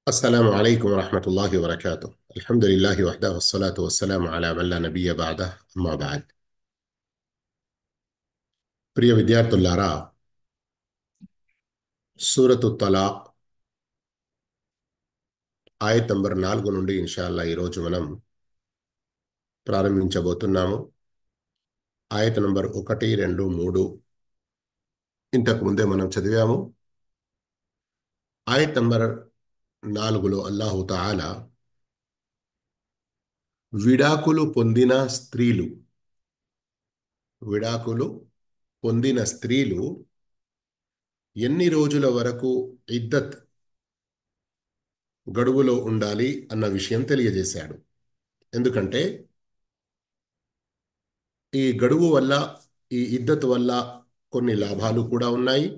السلام عليكم ورحمة الله وبركاته. الحمد لله وحده والصلاة والسلام على من لا نبي بعده أما بعد. ప్రియ విద్యార్థులారా, సూరతు తలాక్ ఆయత్ నంబర్ 4 నుండి ఇన్షాల్లా ఈరోజు మనం ప్రారంభించబోతున్నాము. ఆయత్ నంబర్ 1, 2, 3 ఇంతకు ముందే మనం చదివాము. ఆయత్ నంబర్ 4లో అల్లాహు తఆలా విడాకులు పొందిన స్త్రీలు ఎన్ని రోజుల వరకు ఇద్దత్ గడువులో ఉండాలి అన్న విషయం తెలియజేశాడు. ఎందుకంటే ఈ గడువు వల్ల, ఈ ఇద్దత్ వల్ల కొన్ని లాభాలు కూడా ఉన్నాయి.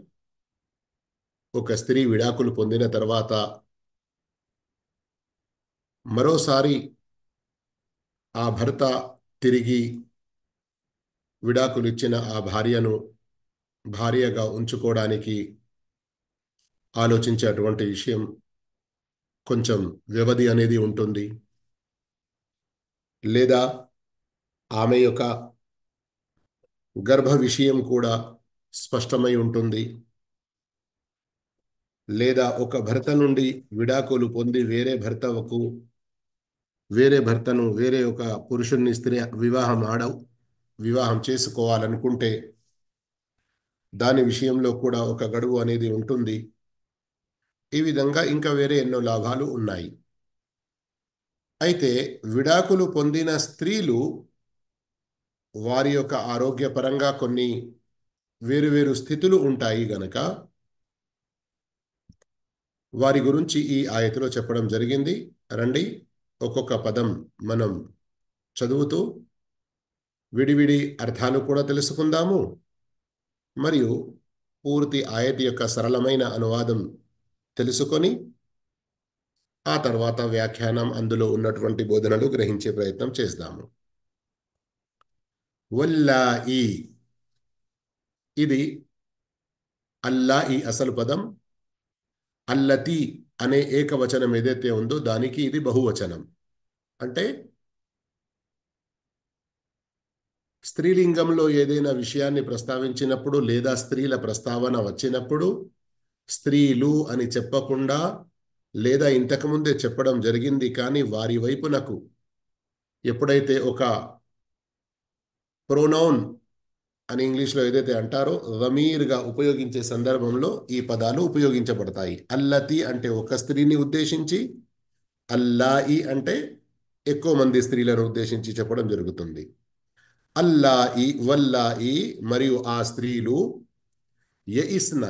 ఒక స్త్రీ విడాకులు పొందిన తర్వాత మరోసారి ఆ భర్త తిరిగి విడాకులు ఇచ్చిన ఆ భార్యను భార్యగా ఉంచుకోవడానికి ఆలోచించేటువంటి విషయం, కొంచెం వ్యవధి అనేది ఉంటుంది. లేదా ఆమె యొక్క గర్భ విషయం కూడా స్పష్టమై ఉంటుంది. లేదా ఒక భర్త నుండి విడాకులు పొంది వేరే భర్తను, వేరే ఒక పురుషుణ్ణి స్త్రీ వివాహం చేసుకోవాలనుకుంటే దాని విషయంలో కూడా ఒక గడువు అనేది ఉంటుంది. ఈ విధంగా ఇంకా వేరే ఎన్నో లాభాలు ఉన్నాయి. అయితే విడాకులు పొందిన స్త్రీలు వారి యొక్క ఆరోగ్యపరంగా కొన్ని వేరువేరు స్థితులు ఉంటాయి గనక వారి గురించి ఈ ఆయతిలో చెప్పడం జరిగింది. రండి ఒక్కొక్క పదం మనం చదువుతూ విడివిడి అర్థాలు కూడా తెలుసుకుందాము. మరియు పూర్తి ఆయతి యొక్క సరళమైన అనువాదం తెలుసుకొని ఆ తర్వాత వ్యాఖ్యానం, అందులో ఉన్నటువంటి బోధనలు గ్రహించే ప్రయత్నం చేద్దాము. వల్లాయి, ఇది అల్లాయి అసలు పదం. అల్లతి అనే ఏకవచనం ఏదైతే ఉందో దానికి ఇది బహువచనం. అంటే స్త్రీలింగంలో ఏదైనా విషయాన్ని ప్రస్తావించినప్పుడు లేదా స్త్రీల ప్రస్తావన వచ్చినప్పుడు స్త్రీలు అని చెప్పకుండా, లేదా ఇంతకుముందే చెప్పడం జరిగింది కానీ వారి వైపునకు ఎప్పుడైతే ఒక ప్రొనౌన్ అని ఇంగ్లీష్లో ఏదైతే అంటారో ضمీర్గా ఉపయోగించే సందర్భంలో ఈ పదాలు ఉపయోగించబడతాయి. అల్లతి అంటే ఒక స్త్రీని ఉద్దేశించి, అల్లాయి అంటే ఎక్కువ మంది స్త్రీలను ఉద్దేశించి చెప్పడం జరుగుతుంది. అల్లాయి, వల్లాయి మరియు ఆ స్త్రీలు, యఇస్న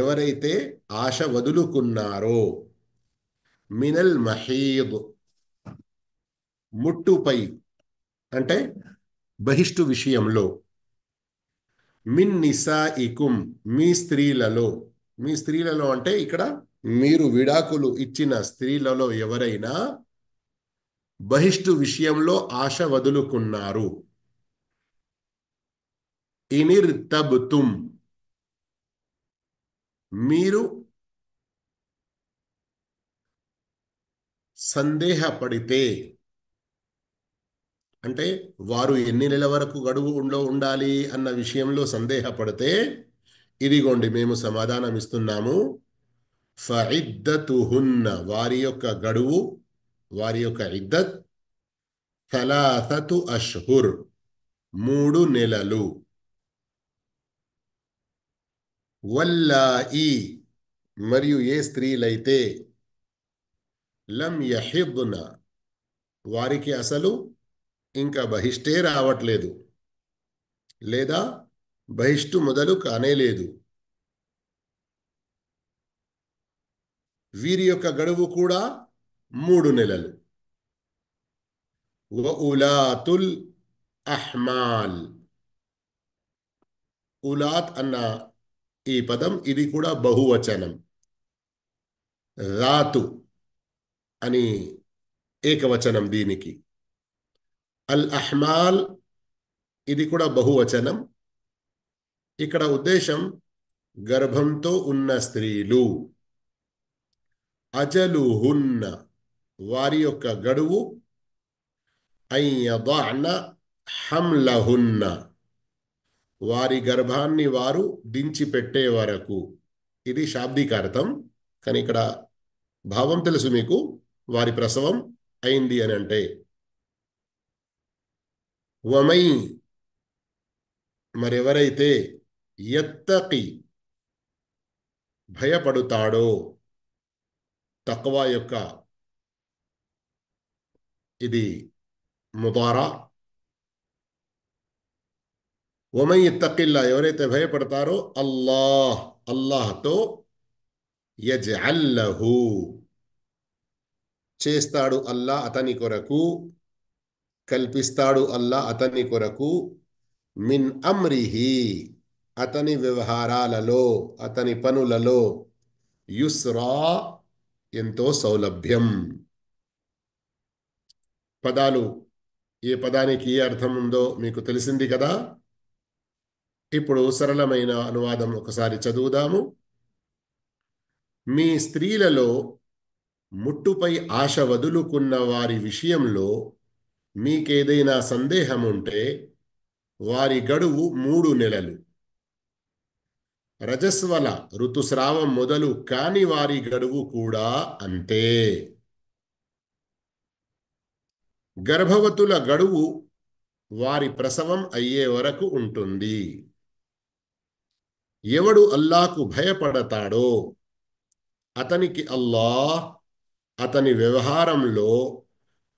ఎవరైతే ఆశ వదులుకున్నారో, మినల్ మహీద్ ముట్టుపై అంటే బహిష్టు విషయంలో, మిన్ నిసాయికుం మీ స్త్రీలలో అంటే ఇక్కడ మీరు విడాకులు ఇచ్చిన స్త్రీలలో ఎవరైనా బహిష్టు విషయంలో ఆశ వదులుకున్నారు. ఇనిర్తబ్తుం మీరు సందేహపడితే, అంటే వారు ఎన్ని నెలల వరకు గడువు ఉండాలి అన్న విషయంలో సందేహపడితే ఇదిగోండి మేము సమాధానం ఇస్తున్నాము. ఫఇద్దతుహున్న వారి యొక్క గడువు, వారి యొక్క ఇద్దత్ 3 అష్హుర్ 3 నెలలు. వల్లాయి మరియు ఏ స్త్రీలైతే లం యహిద్న వారికి అసలు ఇంకా బహిష్టే రావట్లేదు లేదా బహిష్టు మొదలు కానేలేదు, వీరి యొక్క గడువు కూడా 3 నెలలు. వఉలాతుల్ అహ్మాల్, ఉలాత్ అన్న ఈ పదం ఇది కూడా బహువచనం. రాతు అని ఏకవచనం దీనికి. అల్ అహ్మాల్ ఇది కూడా బహువచనం. ఇక్కడ ఉద్దేశం గర్భంతో ఉన్న స్త్రీలు. అజలుహున్న వారి యొక్క గడువు అన్ యదఅన హమ్లహున్న వారి గర్భాన్ని వారు దించిపెట్టే వరకు. ఇది శాబ్దికార్థం. కానీ ఇక్కడ భావం తెలుసు మీకు. వారి ప్రసవం అయింది అని అంటే వమై మరెవరైతే యత్తకి భయపడుతాడో, తక్వా యొక్క ఇది ముదారా. వమై యత్తకిల్లా ఎవరైతే భయపడతారో అల్లాహ్తో యజ్అల్ లహు చేస్తాడు అల్లా అతని కొరకు, కల్పిస్తాడు అల్లా అతని కొరకు మిన్ అమ్రిహి అతని వ్యవహారాలలో, అతని పనులలో యుస్రా ఎంతో సౌలభ్యం. పదాలు ఏ పదానికి ఏ అర్థం ఉందో మీకు తెలిసింది కదా. ఇప్పుడు సరళమైన అనువాదం ఒకసారి చదువుదాము. మీ స్త్రీలలో ముట్టుపై ఆశ వదులుకున్న వారి విషయంలో మీకేదైనా సందేహం ఉంటే వారి గడువు 3 నెలలు. రజస్వల ఋతుస్రావం మొదలు కాని వారి గడువు కూడా అంతే. గర్భవతుల గడువు వారి ప్రసవం అయ్యే వరకు ఉంటుంది. ఎవడు అల్లాకు భయపడతాడో అతనికి అల్లాహ్ అతని వ్యవహారంలో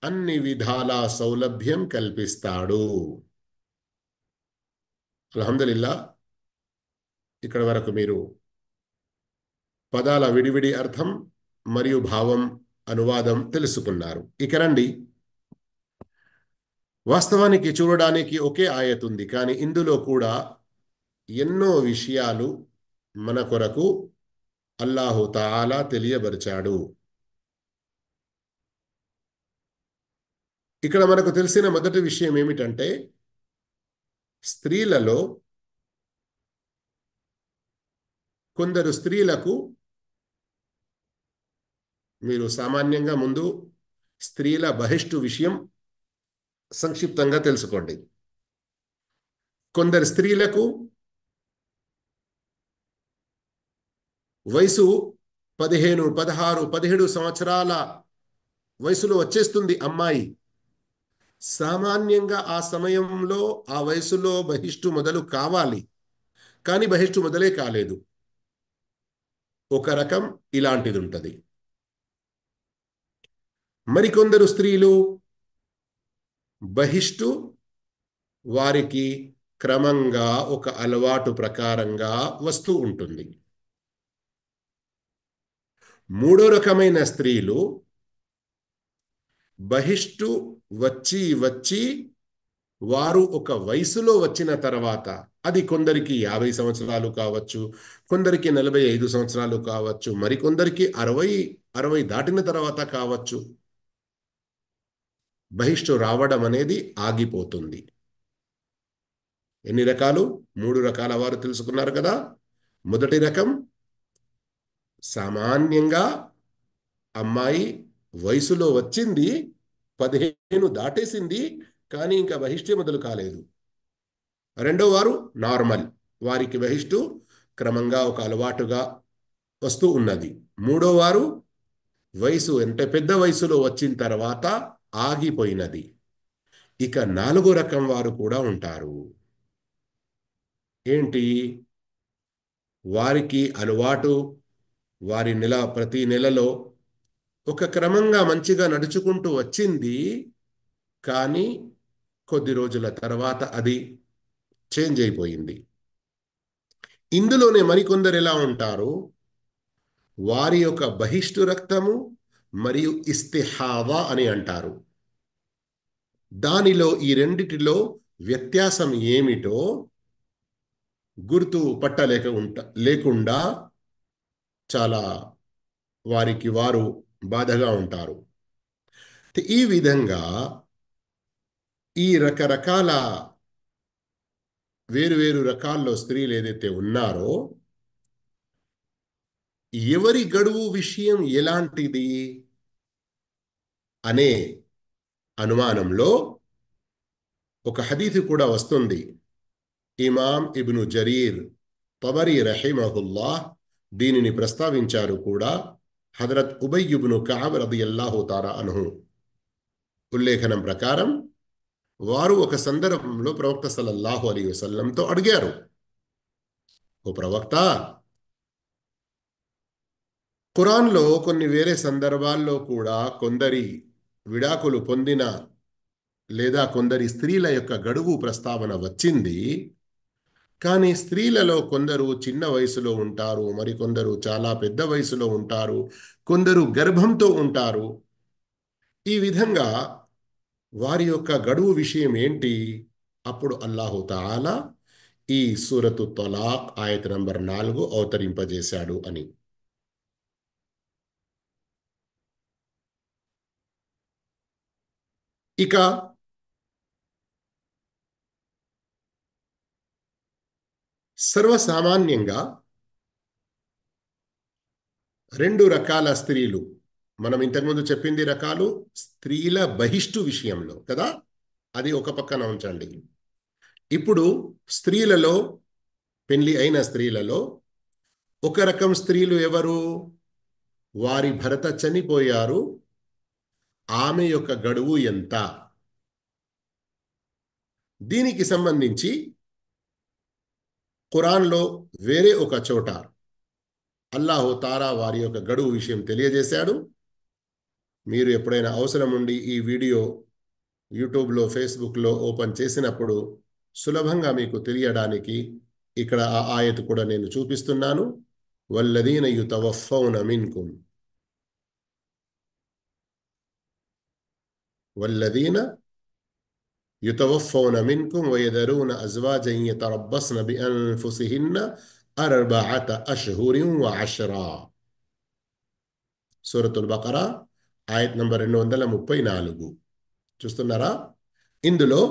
అన్ని విధాల సౌలభ్యం కల్పిస్తాడు. అల్హమ్దులిల్లా. ఇక్కడ వరకు మీరు పదాల విడివిడి అర్థం మరియు భావం అనువాదం తెలుసుకున్నారు. ఇక రండి, వాస్తవానికి చూడడానికి ఒకే ఆయత్ ఉంది, కానీ ఇందులో కూడా ఎన్నో విషయాలు మన కొరకు అల్లాహు తాలా తెలియబరిచాడు. ఇక్కడ మనకు తెలిసిన మొదటి విషయం ఏమిటంటే, స్త్రీలలో కొందరు స్త్రీలకు, మీరు సామాన్యంగా ముందు స్త్రీల బహిష్టు విషయం సంక్షిప్తంగా తెలుసుకోండి. కొందరు స్త్రీలకు వయసు 15, 16, 17 సంవత్సరాల వయసులో వచ్చేస్తుంది అమ్మాయి. సామాన్యంగా ఆ సమయంలో ఆ వయసులో బహిష్టు మొదలు కావాలి, కానీ బహిష్టు మొదలే కాలేదు. ఒక రకం ఇలాంటిది ఉంటుంది. మరికొందరు స్త్రీలు బహిష్టు వారికి క్రమంగా ఒక అలవాటు ప్రకారంగా వస్తూ ఉంటుంది. మూడో రకమైన స్త్రీలు బహిష్టు వచ్చి వచ్చి వారు ఒక వయసులో వచ్చిన తర్వాత, అది కొందరికి 50 సంవత్సరాలు కావచ్చు, కొందరికి 45 సంవత్సరాలు కావచ్చు, మరికొందరికి 60 దాటిన తర్వాత కావచ్చు, బహిష్టు రావడం అనేది ఆగిపోతుంది. ఎన్ని రకాలు? 3 రకాల వారు తెలుసుకున్నారు కదా. మొదటి రకం, సామాన్యంగా అమ్మాయి వయసులో వచ్చింది, 15 దాటేసింది, కానీ ఇంకా బహిష్టే మొదలు కాలేదు. రెండో వారు నార్మల్, వారికి బహిష్టు క్రమంగా ఒక అలవాటుగా వస్తూ ఉన్నది. మూడో వారు వయసు అంటే పెద్ద వయసులో వచ్చిన తర్వాత ఆగిపోయినది. ఇక 4వ రకం వారు కూడా ఉంటారు. ఏంటి? వారికి అలవాటు, వారి ప్రతి నెలలో ఒక క్రమంగా మంచిగా నడుచుకుంటూ వచ్చింది, కానీ కొద్ది రోజుల తర్వాత అది చేంజ్ అయిపోయింది. ఇందులోనే మరికొందరు ఎలా ఉంటారు? వారి యొక్క బహిష్టు రక్తము మరియు ఇస్తిహావా అని అంటారు. దానిలో ఈ రెండిటిలో వ్యత్యాసం ఏమిటో గుర్తు లేకుండా చాలా వారికి వారు బాధగా ఉంటారు. ఈ విధంగా ఈ రకరకాల వేరు వేరు రకాల్లో స్త్రీలు ఏదైతే ఉన్నారో, ఎవరి గడువు విషయం ఎలాంటిది అనే అనుమానంలో ఒక హదీతు కూడా వస్తుంది. ఇమాం ఇబ్ను జరీర్ తబరీ రహిమహుల్లాహ్ దీనిని ప్రస్తావించారు కూడా. హజరత్ ఉబయ్ ఇబ్ను కఅబ్ రదియల్లాహు తాలా అన్హు ఉల్లేఖనం ప్రకారం వారు ఒక సందర్భంలో ప్రవక్త సల్లల్లాహు అలైహి వసల్లంతో అడిగారు, ఓ ప్రవక్త, ఖురాన్లో కొన్ని వేరే సందర్భాల్లో కూడా కొందరి విడాకులు పొందిన లేదా కొందరి స్త్రీల యొక్క గడువు ప్రస్తావన వచ్చింది. కానీ స్త్రీలలో కొందరు చిన్న వయసులో ఉంటారు, మరికొందరు చాలా పెద్ద వయసులో ఉంటారు, కొందరు గర్భంతో ఉంటారు. ఈ విధంగా వారి యొక్క గడువు విషయం ఏంటి? అప్పుడు అల్లాహు తాలా ఈ సూరతు తలాక్ ఆయత నంబర్ 4 అవతరింపజేశాడు అని. ఇక సర్వసామాన్యంగా 2 రకాల స్త్రీలు, మనం ఇంతకుముందు చెప్పింది రకాలు స్త్రీల బహిష్టు విషయంలో కదా, అది ఒక పక్కన ఉంచండి. ఇప్పుడు స్త్రీలలో, పెళ్లి అయిన స్త్రీలలో ఒక రకం స్త్రీలు ఎవరు? వారి భర్త చనిపోయారు, ఆమె యొక్క గడువు ఎంత? దీనికి సంబంధించి ఖురాన్లో వేరే ఒక చోట అల్లాహు తాలా వారి యొక్క గడువు విషయం తెలియజేశాడు. మీరు ఎప్పుడైనా అవసరం ఉండి ఈ వీడియో యూట్యూబ్లో, ఫేస్బుక్లో ఓపెన్ చేసినప్పుడు సులభంగా మీకు తెలియడానికి ఇక్కడ ఆ ఆయతు కూడా నేను చూపిస్తున్నాను. వల్లదీన యుతవఫౌన మిన్కుం వల్లదీన యుతవఫౌన మిన్కుం వయదరూన అజ్వాజన్ యతరబ్బస్న బిఅన్ఫుసిహిన్న అర్బఅత అష్హురిన్ వఅష్రా. సూరతుల్ బకరా ఆయత్ నంబర్ 234 చూస్తున్నారా? ఇందులో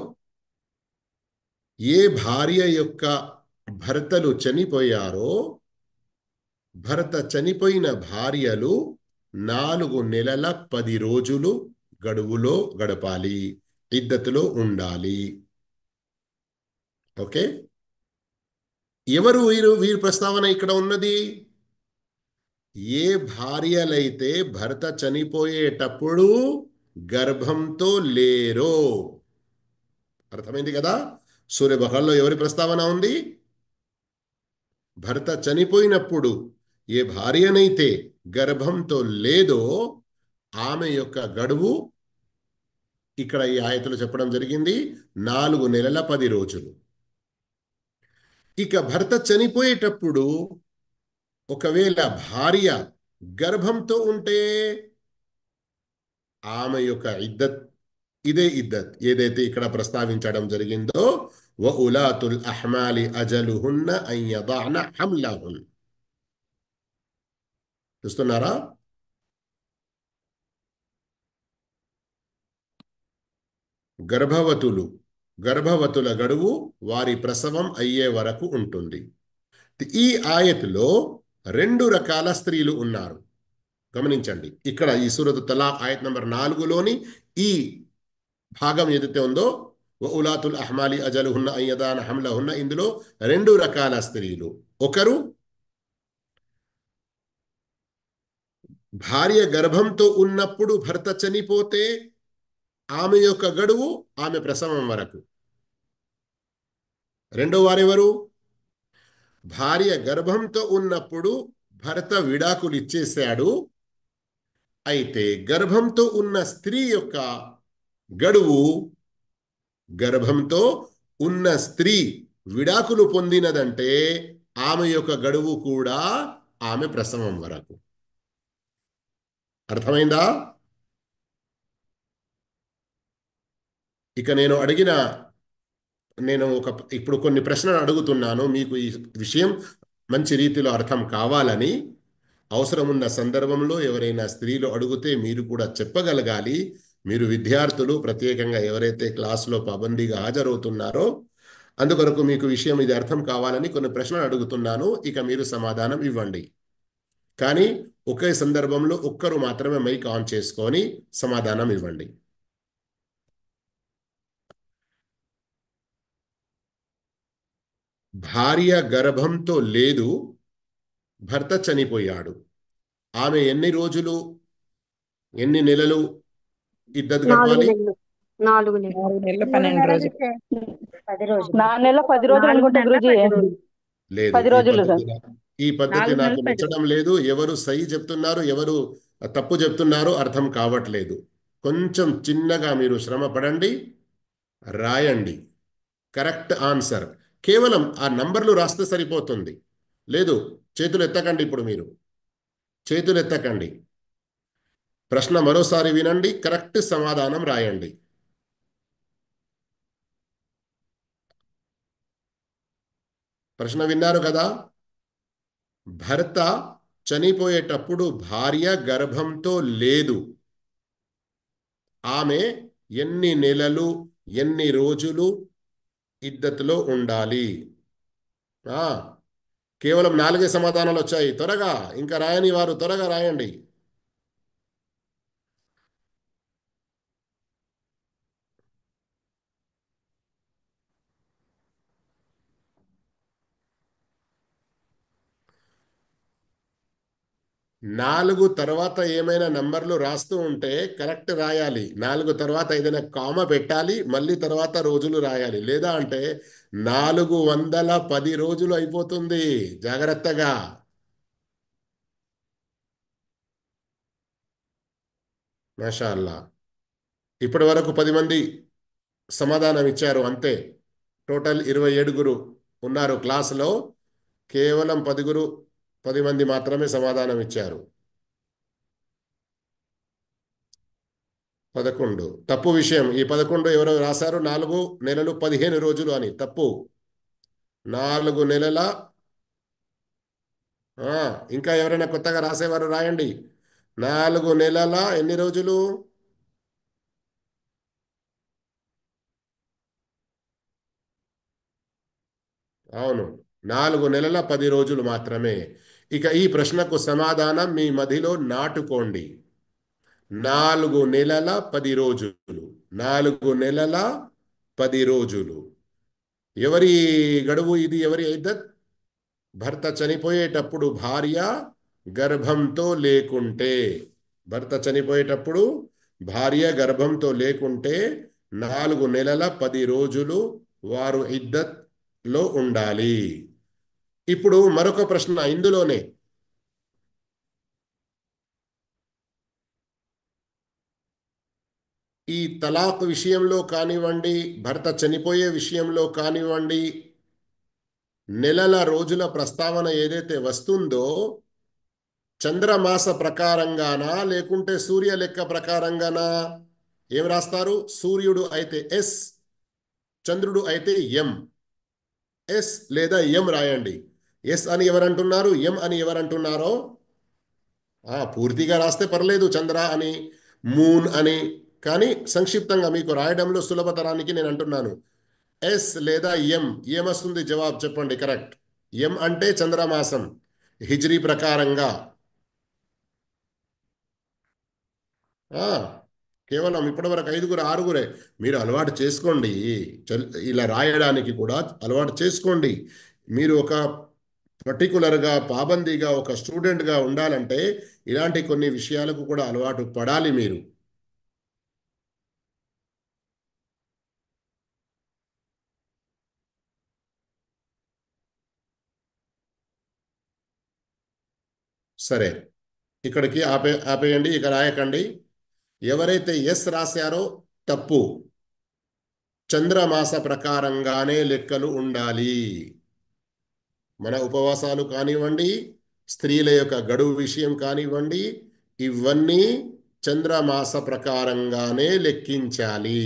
ఏ భార్య యొక్క భర్తలు చనిపోయారో భర్త చనిపోయిన భార్యలు 4 నెలల 10 రోజులు గడువులో గడపాలి, ఇద్దతులో ఉండాలి. ఓకే, ఎవరు వీరి ప్రస్తావన ఇక్కడ ఉన్నది? ఏ భార్యలైతే భర్త చనిపోయేటప్పుడు గర్భంతో లేరో. అర్థమైంది కదా? సూర్య బకరాలో ఎవరి ప్రస్తావన ఉంది? భర్త చనిపోయినప్పుడు ఏ భార్యనైతే గర్భంతో లేదో ఆమె యొక్క గడువు ఇక్కడ ఈ ఆయతలో చెప్పడం జరిగింది 4 నెలల 10 రోజులు. ఇక భర్త చనిపోయేటప్పుడు ఒకవేళ భార్య గర్భంతో ఉంటే ఆమె యొక్క ఇద్దత్, ఇదే ఇద్దత్ ఏదైతే ఇక్కడ ప్రస్తావించడం జరిగిందో, వ ఉలాతుల్ అహ్మాలి అజలుహున్న అన్ యదఅన హమ్లహున్. చూస్తున్నారా? గర్భవతుల గడువు వారి ప్రసవం అయ్యే వరకు ఉంటుంది. ఈ ఆయతులో 2 రకాల స్త్రీలు ఉన్నారు. గమనించండి, ఇక్కడ ఈ సూరతు తలాక్ ఆయత్ నంబర్ 4లోని ఈ భాగం ఏదైతే ఉందో, వ ఉలాతుల్ అహ్మాలి అజలుహున్న అన్ యదఅన హమ్లహున్న, ఇందులో 2 రకాల స్త్రీలు. ఒకరు భార్య గర్భంతో ఉన్నప్పుడు భర్త చనిపోతే ఆమె యొక్క గడువు ఆమె ప్రసవం వరకు. రెండో వారెవరు? భార్య గర్భంతో ఉన్నప్పుడు భర్త విడాకులు ఇచ్చేశాడు, అయితే గర్భంతో ఉన్న స్త్రీ యొక్క గడువు, గర్భంతో ఉన్న స్త్రీ విడాకులు పొందినదంటే ఆమె యొక్క గడువు కూడా ఆమె ప్రసవం వరకు. అర్థమైందా? ఇక నేను ఇప్పుడు కొన్ని ప్రశ్నలు అడుగుతున్నాను, మీకు ఈ విషయం మంచి రీతిలో అర్థం కావాలని. అవసరమున్న సందర్భంలో ఎవరైనా స్త్రీలు అడిగితే మీరు కూడా చెప్పగలగాలి. మీరు విద్యార్థులు, ప్రత్యేకంగా ఎవరైతే క్లాసులో పాబందీగా హాజరవుతున్నారో అందుకొరకు మీకు విషయం ఇది అర్థం కావాలని కొన్ని ప్రశ్నలు అడుగుతున్నాను. ఇక మీరు సమాధానం ఇవ్వండి. కానీ ఒకే సందర్భంలో ఒక్కరు మాత్రమే మైక్ ఆన్ చేసుకొని సమాధానం ఇవ్వండి. భార్య గర్భంతో లేదు, భర్త చనిపోయాడు. ఆమె ఎన్ని రోజులు, ఎన్ని నెలలు ఇద్దత్ 4 గడపాలి? నెలలు 4 నెలలు 4 నెలలు 12 రోజులు. 10 రోజులు. 4 నెలల 10 రోజులు 4 అనుకుంటా నెలల గురూజీ. 10 రోజులు. లేదు, 10 రోజులు సార్. ఈ పద్ధతి 4 నాకు నెలలు 10 నచ్చడం లేదు. ఎవరు సై చెప్తున్నారు, ఎవరు తప్పు చెప్తున్నారో అర్థం కావట్లేదు. కొంచెం చిన్నగా మీరు శ్రమ పడండి, రాయండి కరెక్ట్ ఆన్సర్. కేవలం ఆ నంబర్లు రాస్తే సరిపోతుంది. లేదు, చేతులు ఎత్తకండి. ఇప్పుడు మీరు చేతులు ఎత్తకండి. ప్రశ్న మరోసారి వినండి, కరెక్ట్ సమాధానం రాయండి. ప్రశ్న విన్నారు కదా? భర్త చనిపోయేటప్పుడు భార్య గర్భంతో లేదు. ఆమె ఎన్ని నెలలు, ఎన్ని రోజులు ఇద్దత్తులో ఉండాలి? కేవలం 4 సమాధానాలు వచ్చాయి. త్వరగా, ఇంకా రాయని వారు త్వరగా రాయండి. నాలుగు తర్వాత ఏమైనా నంబర్లు రాస్తూ ఉంటే కరెక్ట్ రాయాలి. 4 తర్వాత ఏదైనా కామ పెట్టాలి, మళ్ళీ తర్వాత రోజులు రాయాలి. లేదా అంటే 410 రోజులు అయిపోతుంది. జాగ్రత్తగా. మాషాల్లా. ఇప్పటి వరకు 10 మంది సమాధానం ఇచ్చారు, అంతే. టోటల్ 27 ఉన్నారు క్లాసులో. కేవలం 10 మంది మాత్రమే సమాధానం ఇచ్చారు. 11 తప్పు విషయం. ఈ 11 ఎవరో రాశారు 4 నెలలు 15 రోజులు అని. తప్పు. 4 నెలల ఇంకా ఎవరైనా కొత్తగా రాసేవారు రాయండి. 4 నెలల ఎన్ని రోజులు? అవును, 4 నెలల 10 రోజులు మాత్రమే. ఇక ఈ ప్రశ్నకు సమాధానం మీ మదిలో నాటుకోండి. 4 నెలల 10 రోజులు. 4 నెలల 10 రోజులు. ఎవరి గడువు ఇది? ఎవరి ఇద్దత్? భర్త చనిపోయేటప్పుడు భార్య గర్భంతో లేకుంటే. భర్త చనిపోయేటప్పుడు భార్య గర్భంతో లేకుంటే 4 నెలల 10 రోజులు వారు ఇద్దత్లో ఉండాలి. ఇప్పుడు మరొక ప్రశ్న ఇందులోనే. ఈ తలాక్ విషయంలో కానివ్వండి, భర్త చనిపోయే విషయంలో కానివ్వండి, నెలల రోజుల ప్రస్తావన ఏదైతే వస్తుందో చంద్రమాస ప్రకారంగానా లేకుంటే సూర్య లెక్క ప్రకారంగానా? ఏం రాస్తారు? సూర్యుడు అయితే ఎస్, చంద్రుడు అయితే ఎం. ఎస్ లేదా ఎం రాయండి. ఎస్ అని ఎవరంటున్నారు, ఎం అని ఎవరంటున్నారో పూర్తిగా రాస్తే పర్లేదు, చంద్ర అని, మూన్ అని. కానీ సంక్షిప్తంగా మీకు రాయడంలో సులభతరానికి నేను అంటున్నాను. ఎస్ లేదా ఎం. ఏమొస్తుంది జవాబు చెప్పండి కరెక్ట్. ఎం అంటే చంద్రమాసం హిజ్రీ ప్రకారంగా. కేవలం ఇప్పటివరకు 5 6 మీరు అలవాటు చేసుకోండి. ఇలా రాయడానికి కూడా అలవాటు చేసుకోండి. మీరు ఒక పర్టికులర్గా పాబందీగా ఒక స్టూడెంట్గా ఉండాలంటే ఇలాంటి కొన్ని విషయాలకు కూడా అలవాటు పడాలి మీరు. సరే, ఇక్కడికి ఆపేయండి, ఇక రాయకండి. ఎవరైతే ఎస్ రాశారో తప్పు. చంద్రమాస ప్రకారంగానే లెక్కలు ఉండాలి. మన ఉపవాసాలు కానివ్వండి, స్త్రీల యొక్క గడువు విషయం కానివ్వండి, ఇవన్నీ చంద్రమాస ప్రకారంగానే లెక్కించాలి.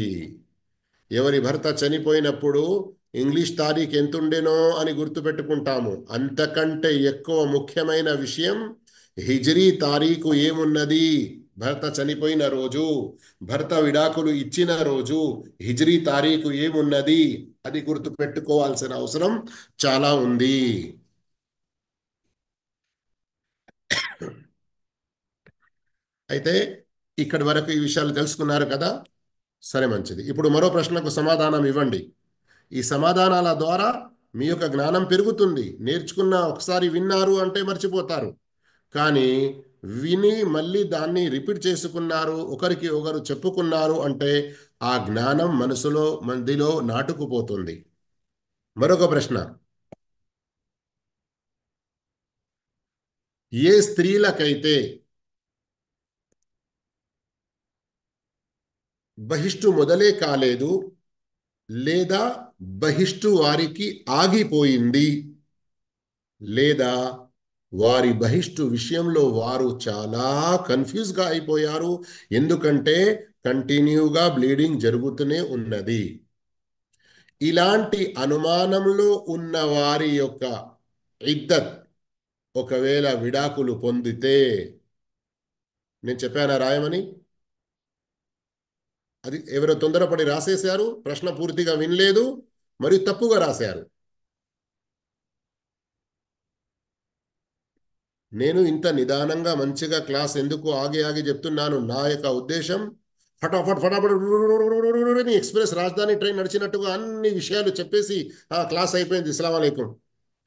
ఎవరి భర్త చనిపోయినప్పుడు ఇంగ్లీష్ తారీఖు ఎంతుండెనో అని గుర్తుపెట్టుకుంటాము. అంతకంటే ఎక్కువ ముఖ్యమైన విషయం హిజ్రీ తారీఖు ఏమున్నది. భర్త చనిపోయిన రోజు, భర్త విడాకులు ఇచ్చిన రోజు హిజ్రీ తారీఖు ఏమున్నది అది గుర్తుపెట్టుకోవాల్సిన అవసరం చాలా ఉంది. అయితే ఇక్కడి వరకు ఈ విషయాలు తెలుసుకున్నారు కదా? సరే, మంచిది. ఇప్పుడు మరో ప్రశ్నకు సమాధానం ఇవ్వండి. ఈ సమాధానాల ద్వారా మీ యొక్క జ్ఞానం పెరుగుతుంది. నేర్చుకున్న ఒకసారి విన్నారు అంటే మర్చిపోతారు. కానీ విని మళ్ళీ దాన్ని రిపీట్ చేసుకున్నారు, ఒకరికి ఒకరు చెప్పుకున్నారు అంటే ఆ జ్ఞానం మనసులో మందిలో నాటుకుపోతుంది. మరొక ప్రశ్న. ఏ స్త్రీలకైతే బహిష్టు మొదలే కాలేదు లేదా బహిష్టు వారికి ఆగిపోయింది లేదా వారి బహిష్టు విషయంలో వారు చాలా కన్ఫ్యూజ్గా అయిపోయారు, ఎందుకంటే కంటిన్యూగా బ్లీడింగ్ జరుగుతూనే ఉన్నది. ఇలాంటి అనుమానంలో ఉన్న వారి యొక్క ఇద్దత్ ఒకవేళ విడాకులు పొందితే, నేను చెప్పానా రాయమని? అది ఎవరో తొందరపడి రాసేశారు, ప్రశ్న పూర్తిగా వినలేదు, మరియు తప్పుగా రాశారు. నేను ఇంత నిదానంగా మంచిగా క్లాస్ ఎందుకు ఆగి ఆగి చెప్తున్నాను? నా యొక్క ఉద్దేశం ఫటాఫట్ ఫటాఫట్ ఎక్స్ప్రెస్ రాజధాని ట్రైన్ నడిచినట్టుగా అన్ని విషయాలు చెప్పేసి క్లాస్ అయిపోయింది, అస్సలాము అలైకుం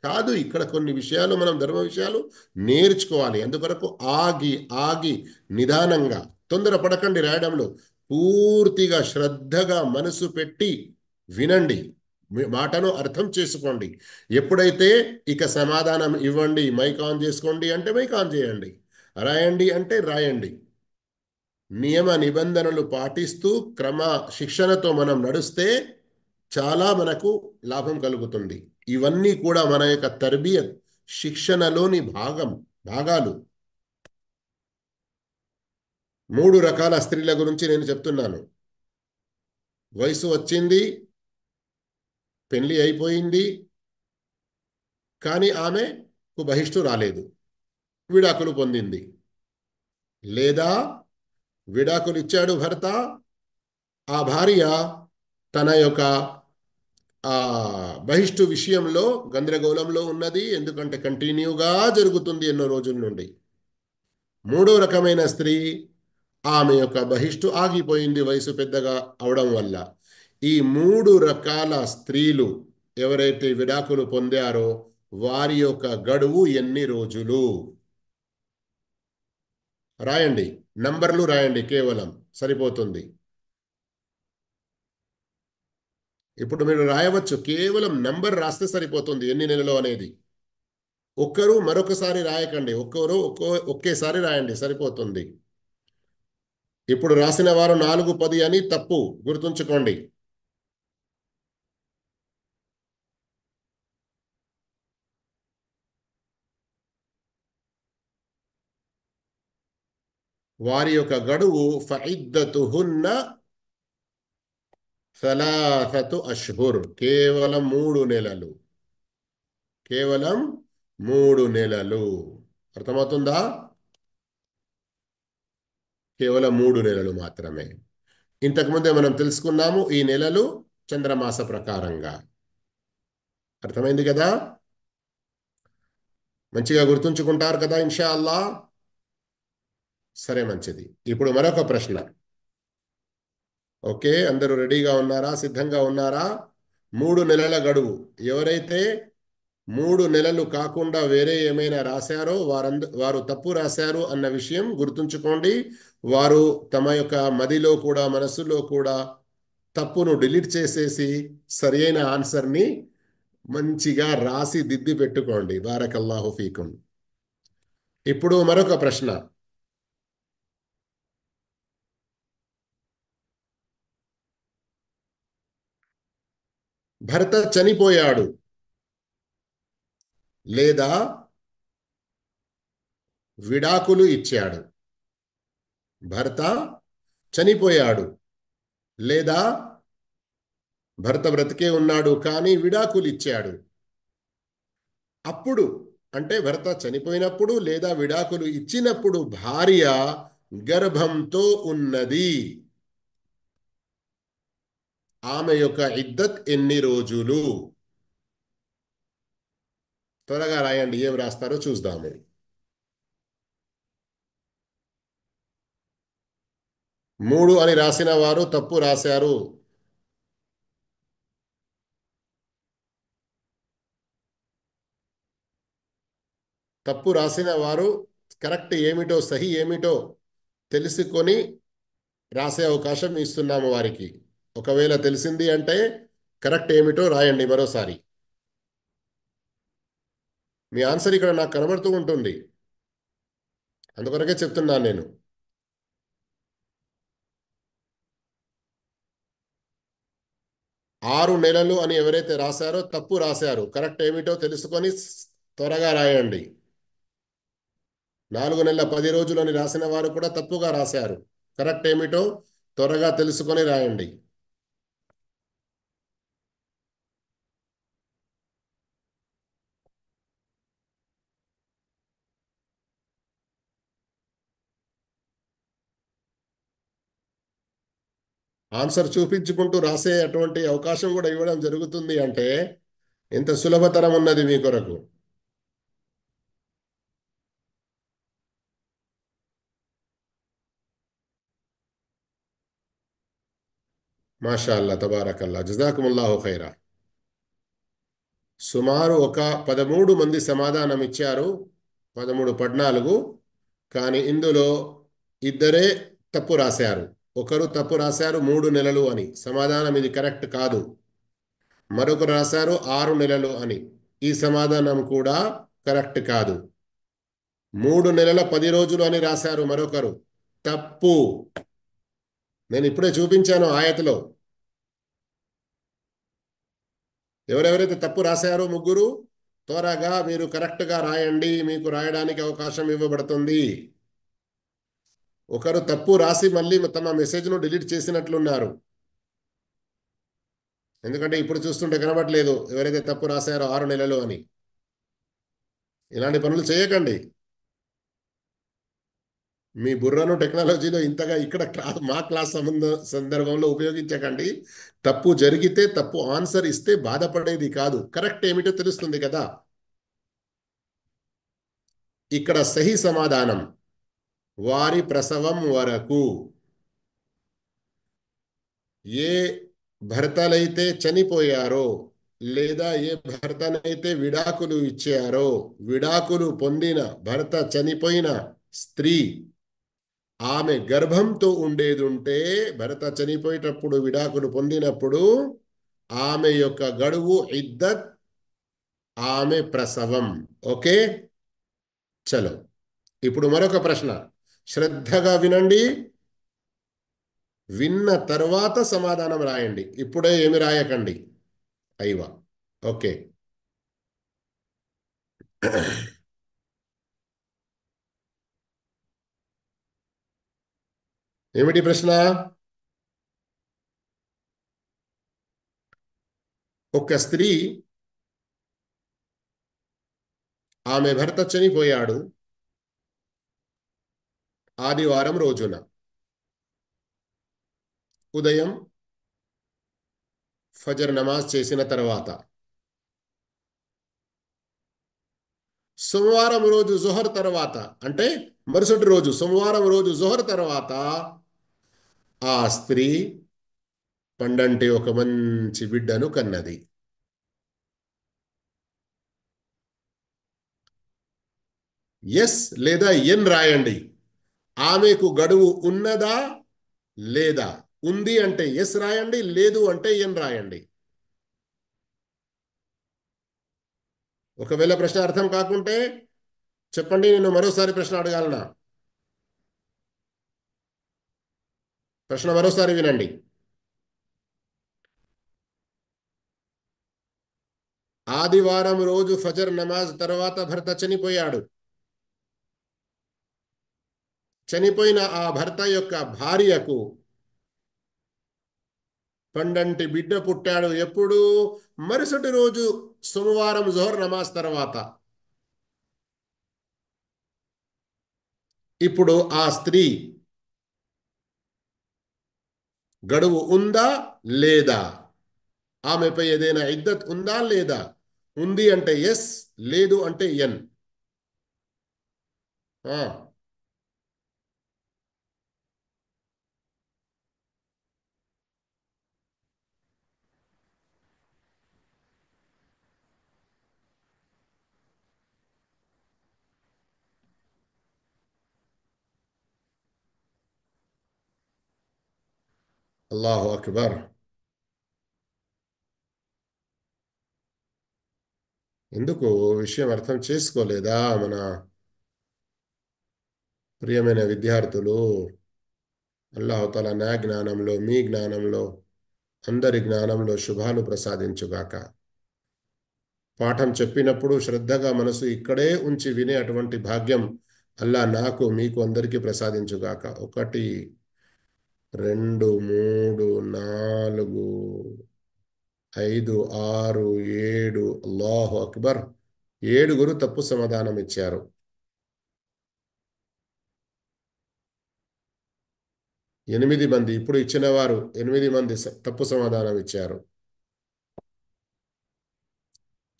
కాదు. ఇక్కడ కొన్ని విషయాలు మనం ధర్మ విషయాలు నేర్చుకోవాలి. అందుకొరకు ఆగి ఆగి నిదానంగా, తొందరపడకండి రాయడంలో. పూర్తిగా శ్రద్ధగా మనసు పెట్టి వినండి, మాటను అర్థం చేసుకోండి. ఎప్పుడైతే ఇక సమాధానం ఇవ్వండి, మైక్ ఆన్ చేసుకోండి అంటే మైక్ ఆన్ చేయండి, రాయండి అంటే రాయండి. నియమ నిబంధనలు పాటిస్తూ క్రమ శిక్షణతో మనం నడుస్తే చాలా మనకు లాభం కలుగుతుంది. ఇవన్నీ కూడా మన యొక్క తర్బియత్ శిక్షణలోని భాగాలు. 3 రకాల స్త్రీల గురించి నేను చెప్తున్నాను. వయసు వచ్చింది, పెళ్లి అయిపోయింది, కానీ ఆమెకు బహిష్టు రాలేదు, విడాకులు పొందింది. లేదా విడాకులు ఇచ్చాడు భర్త, ఆ భార్య తన యొక్క ఆ బహిష్టు విషయంలో గందరగోళంలో ఉన్నది, ఎందుకంటే కంటిన్యూగా జరుగుతుంది ఎన్నో రోజుల నుండి. మూడో రకమైన స్త్రీ, ఆమె యొక్క బహిష్టు ఆగిపోయింది వయసు పెద్దగా అవడం వల్ల. ఈ 3 రకాల స్త్రీలు ఎవరైతే విడాకులు పొందారో వారి యొక్క గడువు ఎన్ని రోజులు? రాయండి, నంబర్లు రాయండి, కేవలం సరిపోతుంది. ఇప్పుడు మీరు రాయవచ్చు, కేవలం నంబర్ రాస్తే సరిపోతుంది, ఎన్ని నెలలు అనేది. ఒక్కరు మరొకసారి రాయకండి, ఒకేసారి రాయండి, సరిపోతుంది. ఇప్పుడు రాసిన వారు 4, 10 అని తప్పు, గుర్తుంచుకోండి. వారి యొక్క గడువు ఫఇద్దతుహున్న సలాసతు అష్హుర్, కేవలం 3 నెలలు. కేవలం 3 నెలలు. అర్థమవుతుందా? కేవలం 3 నెలలు మాత్రమే. ఇంతకుముందే మనం తెలుసుకున్నాము ఈ నెలలు చంద్రమాస ప్రకారంగా. అర్థమైంది కదా? మంచిగా గుర్తుంచుకుంటారు కదా ఇన్షా అల్లా? సరే, మంచిది. ఇప్పుడు మరొక ప్రశ్న. ఓకే, అందరూ రెడీగా ఉన్నారా? సిద్ధంగా ఉన్నారా? 3 నెలల గడువు. ఎవరైతే 3 నెలలు కాకుండా వేరే ఏమైనా రాశారో వారు తప్పు రాశారు అన్న విషయం గుర్తుంచుకోండి. వారు తమ యొక్క మదిలో కూడా మనసులో కూడా తప్పును డిలీట్ చేసేసి సరియైన ఆన్సర్ని మంచిగా రాసి దిద్ది పెట్టుకోండి. బారకల్లాహు ఫీకుం. ఇప్పుడు మరొక ప్రశ్న. భర్త చనిపోయాడు లేదా విడాకులు ఇచ్చాడు. భర్త చనిపోయాడు లేదా భర్త బ్రతికే ఉన్నాడు కానీ విడాకులు ఇచ్చాడు. అప్పుడు అంటే భర్త చనిపోయినప్పుడు లేదా విడాకులు ఇచ్చినప్పుడు భార్య గర్భంతో ఉన్నది. ఆమె యొక్క ఇద్దత్ ఎన్ని రోజులు? త్వరగా రాయండి, ఏం రాస్తారో చూద్దాము. 3 అని రాసిన వారు తప్పు రాశారు. తప్పు రాసిన వారు కరెక్ట్ ఏమిటో సహీ ఏమిటో తెలుసుకొని రాసే అవకాశం ఇస్తున్నాము వారికి. ఒకవేళ తెలిసింది అంటే కరెక్ట్ ఏమిటో రాయండి మరోసారి. మీ ఆన్సర్ ఇక్కడ నాకు కనబడుతూ ఉంటుంది, అందుకొరకే చెప్తున్నాను నేను. 6 నెలలు అని ఎవరైతే రాశారో తప్పు రాశారు. కరెక్ట్ ఏమిటో తెలుసుకొని త్వరగా రాయండి. 4 నెలల 10 రోజులు అని రాసిన వారు కూడా తప్పుగా రాశారు. కరెక్ట్ ఏమిటో త్వరగా తెలుసుకొని రాయండి. ఆన్సర్ చూపించుకుంటూ రాసే అటువంటి అవకాశం కూడా ఇవ్వడం జరుగుతుంది అంటే ఎంత సులభతరం ఉన్నది మీ కొరకు. మాషా అల్లా, తబారకల్లా, జజాకుముల్లాహు ఖైరా. సుమారు ఒక 13 మంది సమాధానం ఇచ్చారు. 13, 14. కానీ ఇందులో ఇద్దరే తప్పు రాశారు. ఒకరు తప్పు రాశారు 3 నెలలు అని. సమాధానం ఇది కరెక్ట్ కాదు. మరొకరు రాశారు 6 నెలలు అని. ఈ సమాధానం కూడా కరెక్ట్ కాదు. 3 నెలల 10 రోజులు అని రాశారు మరొకరు. తప్పు. నేను ఇప్పుడే చూపించాను ఆయతలో. ఎవరెవరైతే తప్పు రాశారో ముగ్గురు, త్వరగా మీరు కరెక్ట్గా రాయండి, మీకు రాయడానికి అవకాశం ఇవ్వబడుతుంది. ఒకరు తప్పు రాసి మళ్ళీ తమ మెసేజ్ను డిలీట్ చేసినట్లున్నారు. ఎందుకంటే ఇప్పుడు చూస్తుంటే కనబడలేదు ఎవరైతే తప్పు రాశారో 6 నెలలు అని. ఇలాంటి పనులు చేయకండి. మీ బుర్రను టెక్నాలజీలో ఇంతగా ఇక్కడ మా క్లాస్ సందర్భంలో ఉపయోగించకండి. తప్పు జరిగితే తప్పు ఆన్సర్ ఇస్తే బాధపడేది కాదు, కరెక్ట్ ఏమిటో తెలుస్తుంది కదా. ఇక్కడ సహీ సమాధానం వారి ప్రసవం వరకు. ఏ భర్తలైతే చనిపోయారో లేదా ఏ భర్తనైతే విడాకులు ఇచ్చారో, విడాకులు పొందిన భర్త చనిపోయిన స్త్రీ ఆమె గర్భంతో ఉండేదుంటే, భర్త చనిపోయేటప్పుడు విడాకులు పొందినప్పుడు ఆమె యొక్క గడువు ఇద్దత్, ఆమె ప్రసవం. ఓకే, చలో. ఇప్పుడు మరొక ప్రశ్న, శ్రద్ధగా వినండి. విన్న తర్వాత సమాధానం రాయండి, ఇప్పుడే ఏమి రాయకండి. అయ్యవా, ఓకే. ఏమిటి ప్రశ్న? ఒక స్త్రీ ఆమె భర్త చనిపోయాడు ఆదివారం రోజున ఉదయం ఫజర్ నమాజ్ చేసిన తర్వాత. సోమవారం రోజు జోహర్ తర్వాత, అంటే మరుసటి రోజు సోమవారం రోజు జోహర్ తర్వాత ఆ స్త్రీ పండంటి ఒక మంచి బిడ్డను కన్నది. ఎస్ లేదా ఎన్ రాయండి. ఆమెకు గడువు ఉన్నదా లేదా? ఉంది అంటే ఎస్ రాయండి, లేదు అంటే ఎన్ రాయండి. ఒకవేళ ప్రశ్న అర్థం కాకుంటే చెప్పండి, నేను మరోసారి ప్రశ్న అడగాలనా? ప్రశ్న మరోసారి వినండి. ఆదివారం రోజు ఫజర్ నమాజ్ తర్వాత భర్త చనిపోయాడు. చనిపోయిన ఆ భర్త యొక్క భార్యకు పండంటి బిడ్డ పుట్టాడు. ఎప్పుడు? మరుసటి రోజు సోమవారం జోహర్ నమాజ్ తర్వాత. ఇప్పుడు ఆ స్త్రీ గడువు ఉందా లేదా? ఆమెపై ఏదైనా ఇద్దత్ ఉందా లేదా? ఉంది అంటే ఎస్, లేదు అంటే ఎన్. అల్లాహు అక్బర్. ఎందుకు విషయం అర్థం చేసుకోలేదా మన ప్రియమైన విద్యార్థులు? అల్లాహుతాలా నా జ్ఞానంలో, మీ జ్ఞానంలో, అందరి జ్ఞానంలో శుభాలు ప్రసాదించుగాక. పాఠం చెప్పినప్పుడు శ్రద్ధగా మనసు ఇక్కడే ఉంచి వినే అటువంటి భాగ్యం అల్లా నాకు, మీకు అందరికీ ప్రసాదించుగాక. 1, 2, 3, 4, 5, 6, 7. అల్లాహు అక్బర్. 7 తప్పు సమాధానం ఇచ్చారు. 8 మంది ఇప్పుడు ఇచ్చిన వారు 8 మంది తప్పు సమాధానం ఇచ్చారు.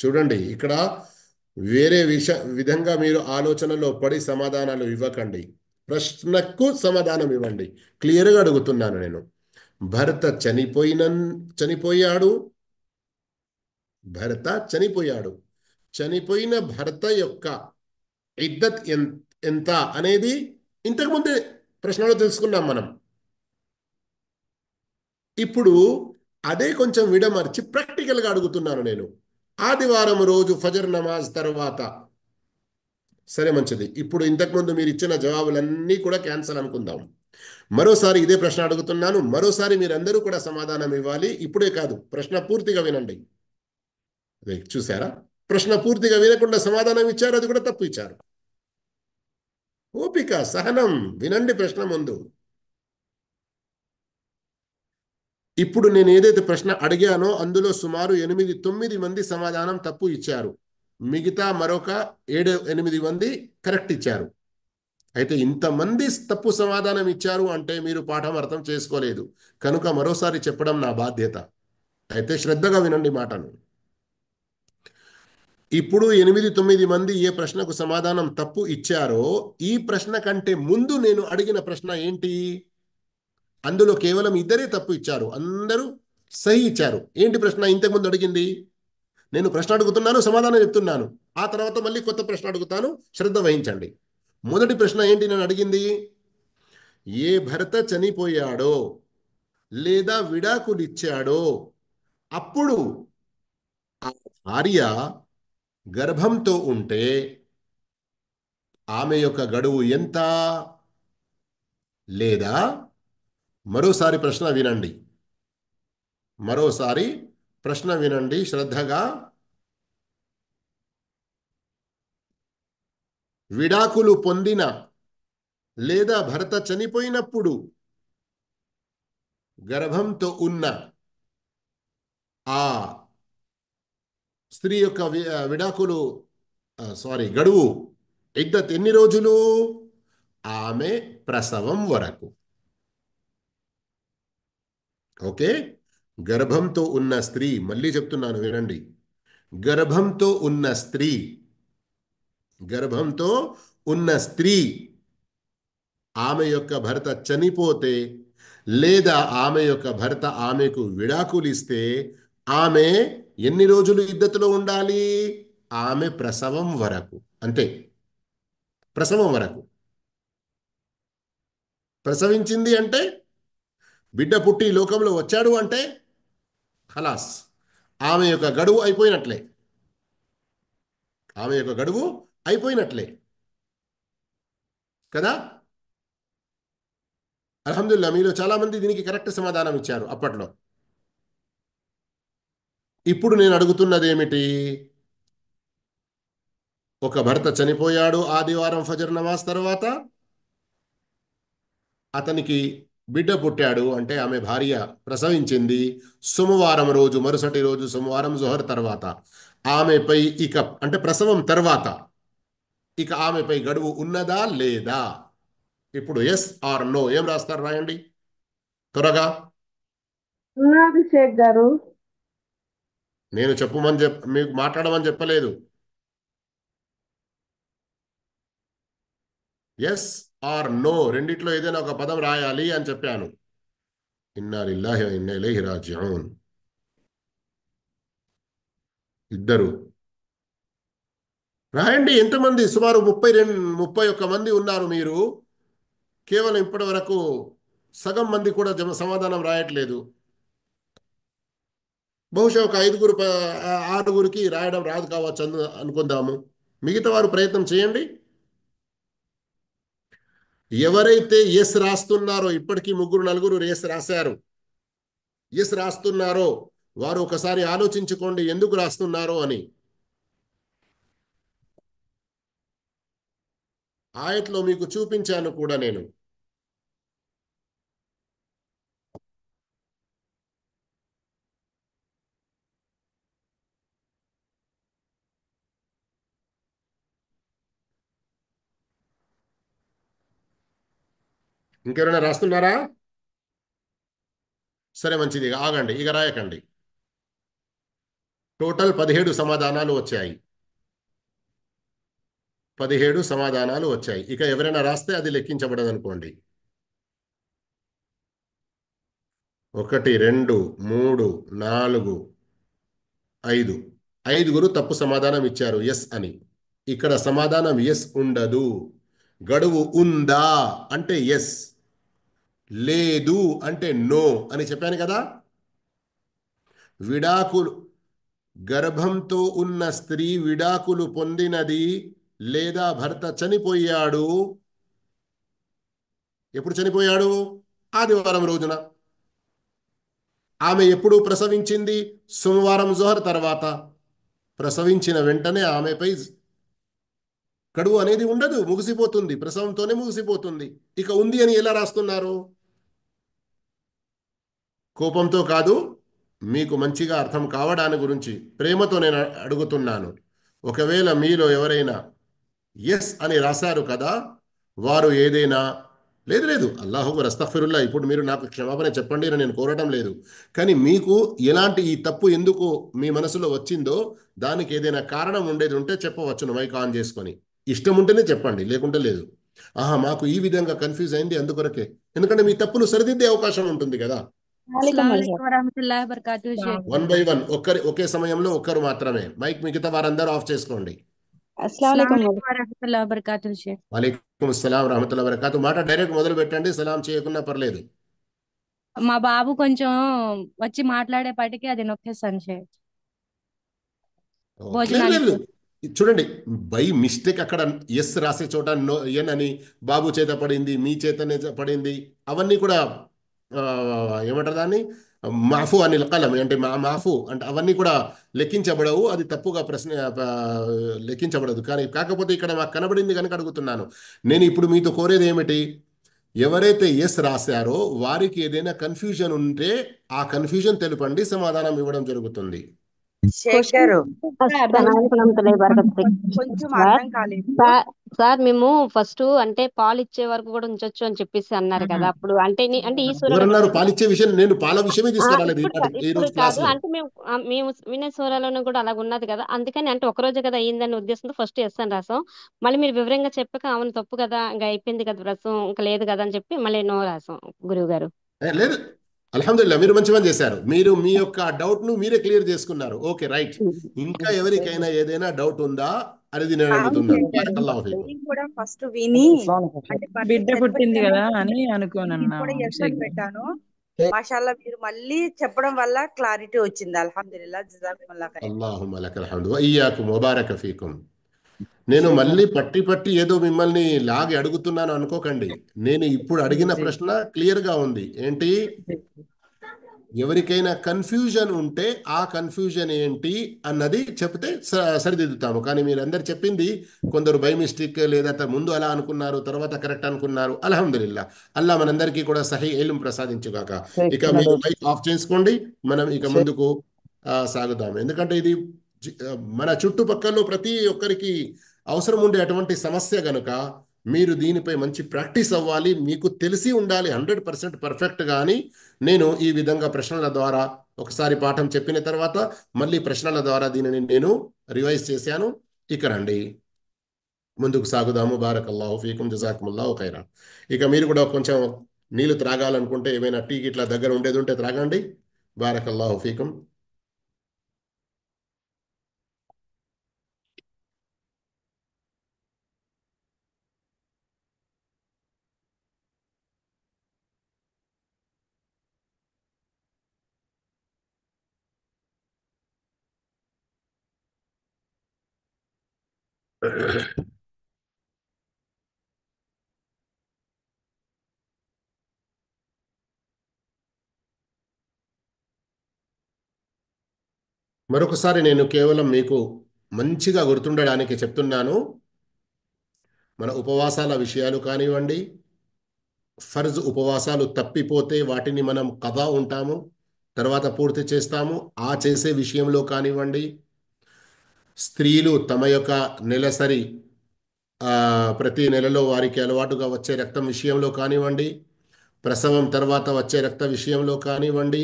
చూడండి, ఇక్కడ వేరే విధంగా మీరు ఆలోచనలో పడి సమాధానాలు ఇవ్వకండి. ప్రశ్నకు సమాధానం ఇవ్వండి. క్లియర్గా అడుగుతున్నాను నేను. భర్త చనిపోయాడు. భర్త చనిపోయాడు. చనిపోయిన భర్త యొక్క ఇద్దత్ ఎంత అనేది ఇంతకుముందే ప్రశ్నలో తెలుసుకున్నాం మనం. ఇప్పుడు అదే కొంచెం విడమర్చి ప్రాక్టికల్గా అడుగుతున్నాను నేను. ఆదివారం రోజు ఫజర్ నమాజ్ తర్వాత. సరే, మంచిది. ఇప్పుడు ఇంతకుముందు మీరు ఇచ్చిన జవాబులన్నీ కూడా క్యాన్సల్ అనుకుందాం. మరోసారి ఇదే ప్రశ్న అడుగుతున్నాను. మరోసారి మీరందరూ కూడా సమాధానం ఇవ్వాలి. ఇప్పుడే కాదు, ప్రశ్న పూర్తిగా వినండి. అదే చూసారా, ప్రశ్న పూర్తిగా వినకుండా సమాధానం ఇచ్చారు, అది కూడా తప్పు ఇచ్చారు. ఓపిక, సహనం, వినండి ప్రశ్న ముందు. ఇప్పుడు నేను ఏదైతే ప్రశ్న అడిగానో అందులో సుమారు 8-9 మంది సమాధానం తప్పు ఇచ్చారు. మిగతా మరొక 7-8 మంది కరెక్ట్ ఇచ్చారు. అయితే ఇంతమంది తప్పు సమాధానం ఇచ్చారు అంటే మీరు పాఠం అర్థం చేసుకోలేదు. కనుక మరోసారి చెప్పడం నా బాధ్యత. అయితే శ్రద్ధగా వినండి మాటను. ఇప్పుడు 8-9 మంది ఏ ప్రశ్నకు సమాధానం తప్పు ఇచ్చారో, ఈ ప్రశ్న కంటే ముందు నేను అడిగిన ప్రశ్న ఏంటి? అందులో కేవలం 2 తప్పు ఇచ్చారు, అందరూ సహి ఇచ్చారు. ఏంటి ప్రశ్న? ఇంతకుముందు అడిగింది. నేను ప్రశ్న అడుగుతున్నాను, సమాధానం చెప్తున్నాను. ఆ తర్వాత మళ్ళీ కొత్త ప్రశ్న అడుగుతాను, శ్రద్ధ వహించండి. మొదటి ప్రశ్న ఏంటి నేను అడిగింది? ఏ భర్త చనిపోయాడో లేదా విడాకులిచ్చాడో అప్పుడు ఆ భార్య గర్భంతో ఉంటే ఆమె యొక్క గడువు ఎంత? లేదా మరోసారి ప్రశ్న వినండి. మరోసారి ప్రశ్న వినండి శ్రద్ధగా. విడాకులు పొందిన లేదా భర్త చనిపోయినప్పుడు గర్భంతో ఉన్న ఆ స్త్రీ యొక్క విడాకులు గడువు ఇద్దత్ ఎన్ని రోజులు? ఆమె ప్రసవం వరకు. ఓకే. గర్భంతో ఉన్న స్త్రీ, మళ్ళీ చెప్తున్నాను వినండి. గర్భంతో ఉన్న స్త్రీ, గర్భంతో ఉన్న స్త్రీ ఆమె యొక్క భర్త చనిపోతే లేదా ఆమె యొక్క భర్త ఆమెకు విడాకులిస్తే ఆమె ఎన్ని రోజులు ఇద్దతులో ఉండాలి? ఆమె ప్రసవం వరకు. అంతే, ప్రసవం వరకు. ప్రసవించింది అంటే, బిడ్డ పుట్టి లోకంలో వచ్చాడు అంటే ఖలాస్, ఆమె యొక్క గడువు అయిపోయినట్లే. ఆమె యొక్క గడువు అయిపోయినట్లే కదా. అల్హమ్దుల్లా, మీలో చాలా మంది దీనికి కరెక్ట్ సమాధానం ఇచ్చారు అప్పట్లో. ఇప్పుడు నేను అడుగుతున్నది ఏమిటి? ఒక భర్త చనిపోయాడు ఆదివారం ఫజర్ నమాజ్ తర్వాత. అతనికి బిడ్డ పుట్టాడు అంటే ఆమె భార్య ప్రసవించింది సోమవారం రోజు, మరుసటి రోజు సోమవారం జోహర్ తర్వాత. ఆమెపై ఇక అంటే ప్రసవం తర్వాత ఇక ఆమెపై గడువు ఉన్నదా లేదా? ఇప్పుడు ఎస్ ఆర్ నో ఏం రాస్తారు? రాయండి త్వరగా. ఉన్నది షేక్ గారు. నేను మీకు మాట్లాడమని చెప్పలేదు. ఎస్ ఆర్ నో రెండిట్లో ఏదైనా ఒక పదం రాయాలి అని చెప్పాను. ఇన్నా లిల్లాహి వ ఇన్నా ఇలైహి రాజిఊన్. ఇద్దరు రాయండి. ఎంతమంది? సుమారు 31 మంది ఉన్నారు. మీరు కేవలం ఇప్పటి వరకు సగం మంది కూడా సమాధానం రాయట్లేదు. బహుశా ఒక ఐదుగురు ఆరుగురికి రాయడం రాదు కావచ్చు అనుకుందాము. మిగతా వారు ప్రయత్నం చేయండి. ఎవరైతే ఎస్ రాస్తున్నారో, ఇప్పటికీ ముగ్గురు నలుగురు ఎస్ రాశారు, ఎస్ రాస్తున్నారో వారు ఒకసారి ఆలోచించుకోండి ఎందుకు రాస్తున్నారో అని. ఆయట్లో మీకు చూపించాను కూడా నేను. ఇంకెవరైనా రాస్తున్నారా? సరే, మంచిది, ఆగండి, ఇక రాయకండి. టోటల్ 17 సమాధానాలు వచ్చాయి. 17 సమాధానాలు వచ్చాయి. ఇక ఎవరైనా రాస్తే అది లెక్కించబడదు అనుకోండి. 1 2 3 4 5 ఐదుగురు తప్పు సమాధానం ఇచ్చారు ఎస్ అని. ఇక్కడ సమాధానం ఎస్ ఉండదు. గడువు ఉందా అంటే ఎస్, లేదు అంటే నో అని చెప్పాను కదా. విడాకులు, గర్భంతో ఉన్న స్త్రీ విడాకులు పొందినది లేదా భర్త చనిపోయాడు. ఎప్పుడు చనిపోయాడు? ఆదివారం రోజున. ఆమె ఎప్పుడు ప్రసవించింది? సోమవారం జోహర్ తర్వాత. ప్రసవించిన వెంటనే ఆమెపై గడువు అనేది ఉండదు, ముగిసిపోతుంది, ప్రసవంతోనే ముగిసిపోతుంది. ఇక ఉంది అని ఎలా రాస్తున్నారు? కోపంతో కాదు, మీకు మంచిగా అర్థం కావడాని గురించి ప్రేమతో నేను అడుగుతున్నాను. ఒకవేళ మీలో ఎవరైనా ఎస్ అని రాశారు కదా, వారు ఏదైనా లేదు లేదు అల్లాహు అస్తగ్ఫిరుల్లా, ఇప్పుడు మీరు నాకు క్షమాపణ చెప్పండి అని నేను కోరటం లేదు. కానీ మీకు ఎలాంటి ఈ తప్పు ఎందుకు మీ మనసులో వచ్చిందో దానికి ఏదైనా కారణం ఉండేది ఉంటే చెప్పవచ్చును మైక్ ఆన్ చేసుకొని. ఇష్టం ఉంటేనే చెప్పండి, లేకుంటే లేదు. ఆహా, మాకు ఈ విధంగా కన్ఫ్యూజ్ అయింది అందుకొరకే. ఎందుకంటే మీ తప్పును సరిదిద్దే అవకాశం ఉంటుంది కదా. अस्सलाम वालेकुम वरहमतुल्लाहि वबरकातुहू शेख। 1 by 1 ఒకే సమయంలో ఒక్కరు మాత్రమే మైక్, మిగతా వారందరూ ఆఫ్ చేసుకోండి. अस्सलाम वालेकुम वरहमतुल्लाहि वबरकातुहू शेख। వాలేకుమ్ అస్సలాం రహమతుల్లాహి వబరకాతు. మాట డైరెక్ట్ మొదలు పెట్టండి, సలాం చేయకున్నా పర్లేదు. మా బాబు కొంచెం వచ్చి మాట్లాడేపాటికి అది నొక్కేస్తాను షేక్, లేదు భోజనానికి. లేదు, చూడండి, బై మిస్టేక్ అక్కడ ఎస్ రాసే చోట నో ఎన్ అని బాబు చేత పడింది, మీ చేతనే పడింది, అవన్నీ కూడా ఆ, ఏమంటారు దాన్ని, మాఫు అని కలం అంటే మాఫు అంటే అవన్నీ కూడా లెక్కించబడవు. అది తప్పుగా ప్రశ్న లెక్కించబడదు. కానీ కాకపోతే ఇక్కడ నాకు కనబడింది కనుక అడుగుతున్నాను. నేను ఇప్పుడు మీతో కోరేది ఏమిటి? ఎవరైతే ఎస్ రాశారో వారికి ఏదైనా కన్ఫ్యూజన్ ఉంటే ఆ కన్ఫ్యూజన్ తెలుపండి, సమాధానం ఇవ్వడం జరుగుతుంది. షేక్ గారు కొంచెం అర్థం కాలేదు. సార్ మేము ఫస్ట్ అంటే పాలు ఇచ్చే వరకు కూడా ఉంచొచ్చు అని చెప్పేసి అన్నారు కదా. అప్పుడు అంటే అంటే ఈ సూరాలో ఎవరన్నారు పాలిచ్చే విషయం? నేను పాల విషయమే తీసుకురాలేదు ఇప్పుడు ఈ ఇప్పుడు రోజు కాదు, క్లాస్ లో. అంటే మేము వినే సూరాలోనూ కూడా అలాగ ఉన్నది కదా. అందుకని అంటే ఒక రోజు కదా అయ్యిందని ఉద్దేశంతో ఫస్ట్ ఎస్ అని రాసాం. మళ్ళీ మీరు వివరంగా చెప్పాక అవును తప్పు కదా, ఇంకా అయిపోయింది కదా ప్రస్తుతం, ఇంకా లేదు కదా అని చెప్పి మళ్ళీ నో రాసాం గురువు గారు. లేదు, అల్హమ్దుల్లా, మీరు మంచి పని చేశారు. మీరు మీ యొక్క డౌట్ ను మీరే క్లియర్ చేసుకున్నారు. Okay, right. ఇంకా ఎవరికైనా ఏదైనా డౌట్ ఉందా అనేది నేను అవును అడుగుతున్నాను. షేక్ గారు, బారకల్లాహు ఫీకుం. నేను కూడా ఫస్ట్ విని అంటే భర్త బిడ్డ పుట్టింది చనిపోయిందని కదా అని నేను అనుకోనన్నా కూడా ఎస్ అని పెట్టాను. మాషాల్లా మీరు మళ్ళీ చెప్పడం వల్ల క్లారిటీ వచ్చింది. అల్హమ్దులిల్లా, జజాకుముల్లా ఖైర్. అల్లాహుమ్మ లకల్ హమ్దు వ ఇయ్యాకుం వ బారక ఫీకుం. నేను మళ్ళీ పట్టి పట్టి ఏదో మిమ్మల్ని లాగి అడుగుతున్నాను అనుకోకండి. నేను ఇప్పుడు అడిగిన ప్రశ్న క్లియర్ గా ఉంది. ఏంటి? ఎవరికైనా కన్ఫ్యూజన్ ఉంటే ఆ కన్ఫ్యూజన్ ఏంటి అన్నది చెప్తే సరిదిద్దుతాము. కానీ మీరందరు చెప్పింది కొందరు బై మిస్టేక్ లేదా ముందు అలా అనుకున్నారు, తర్వాత కరెక్ట్ అనుకున్నారు. అల్హమ్దులిల్లా, అల్లా మనందరికీ కూడా సహీ ఇల్మ్ ప్రసాదించుగాక. ఇక మీరు మైక్ ఆఫ్ చేసుకోండి, మనం ఇక ముందుకు సాగుదాం. ఎందుకంటే ఇది మన చుట్టుపక్కల ప్రతి ఒక్కరికి అవసరం ఉండే అటువంటి సమస్య గనుక మీరు దీనిపై మంచి ప్రాక్టీస్ అవ్వాలి. మీకు తెలిసి ఉండాలి 100% పర్ఫెక్ట్. కానీ నేను ఈ విధంగా ప్రశ్నల ద్వారా ఒకసారి పాఠం చెప్పిన తర్వాత మళ్ళీ ప్రశ్నల ద్వారా దీనిని నేను రివైజ్ చేశాను. ఇక రండి, ముందుకు సాగుదాము. బారకల్లాహు ఫీకుం, జజాకుముల్లాహు ఖైరా. ఇక మీరు కూడా కొంచెం నీళ్లు త్రాగాలనుకుంటే ఏమైనా టీ ఇట్లా దగ్గర ఉండేది ఉంటే త్రాగండి. బారకల్లాహు ఫీకుం. మరొకసారి నేను కేవలం మీకు మంచిగా గుర్తుండడానికి చెప్తున్నాను. మన ఉపవాసాల విషయాలు కానివ్వండి, ఫర్జ్ ఉపవాసాలు తప్పిపోతే వాటిని మనం కదా ఉంటాము, తర్వాత పూర్తి చేస్తాము. ఆ చేసే విషయంలో కానివ్వండి, స్త్రీలు తమ యొక్క నెలసరి ప్రతి నెలలో వారికి అలవాటుగా వచ్చే రక్తం విషయంలో కానివ్వండి, ప్రసవం తర్వాత వచ్చే రక్త విషయంలో కానివ్వండి,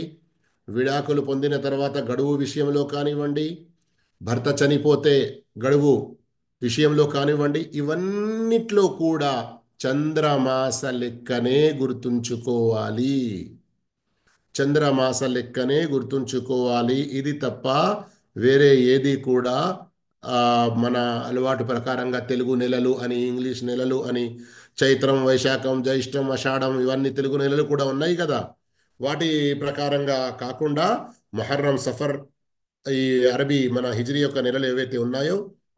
విడాకులు పొందిన తర్వాత గడువు విషయంలో కానివ్వండి, భర్త చనిపోతే గడువు విషయంలో కానివ్వండి, ఇవన్నిట్లో కూడా చంద్రమాస లెక్కనే గుర్తుంచుకోవాలి. చంద్రమాస లెక్కనే గుర్తుంచుకోవాలి. ఇది తప్ప వేరే ఏది కూడా మన అలవాటు ప్రకారంగా తెలుగు నెలలు అని, ఇంగ్లీష్ నెలలు అని, చైత్రం, వైశాఖం, జ్యేష్టం, ఆషాఢం, ఇవన్నీ తెలుగు నెలలు కూడా ఉన్నాయి కదా. వాటి ప్రకారంగా కాకుండా మొహర్రం, సఫర్, ఈ అరబీ మన హిజ్రీ యొక్క నెలలు ఏవైతే ఉన్నాయో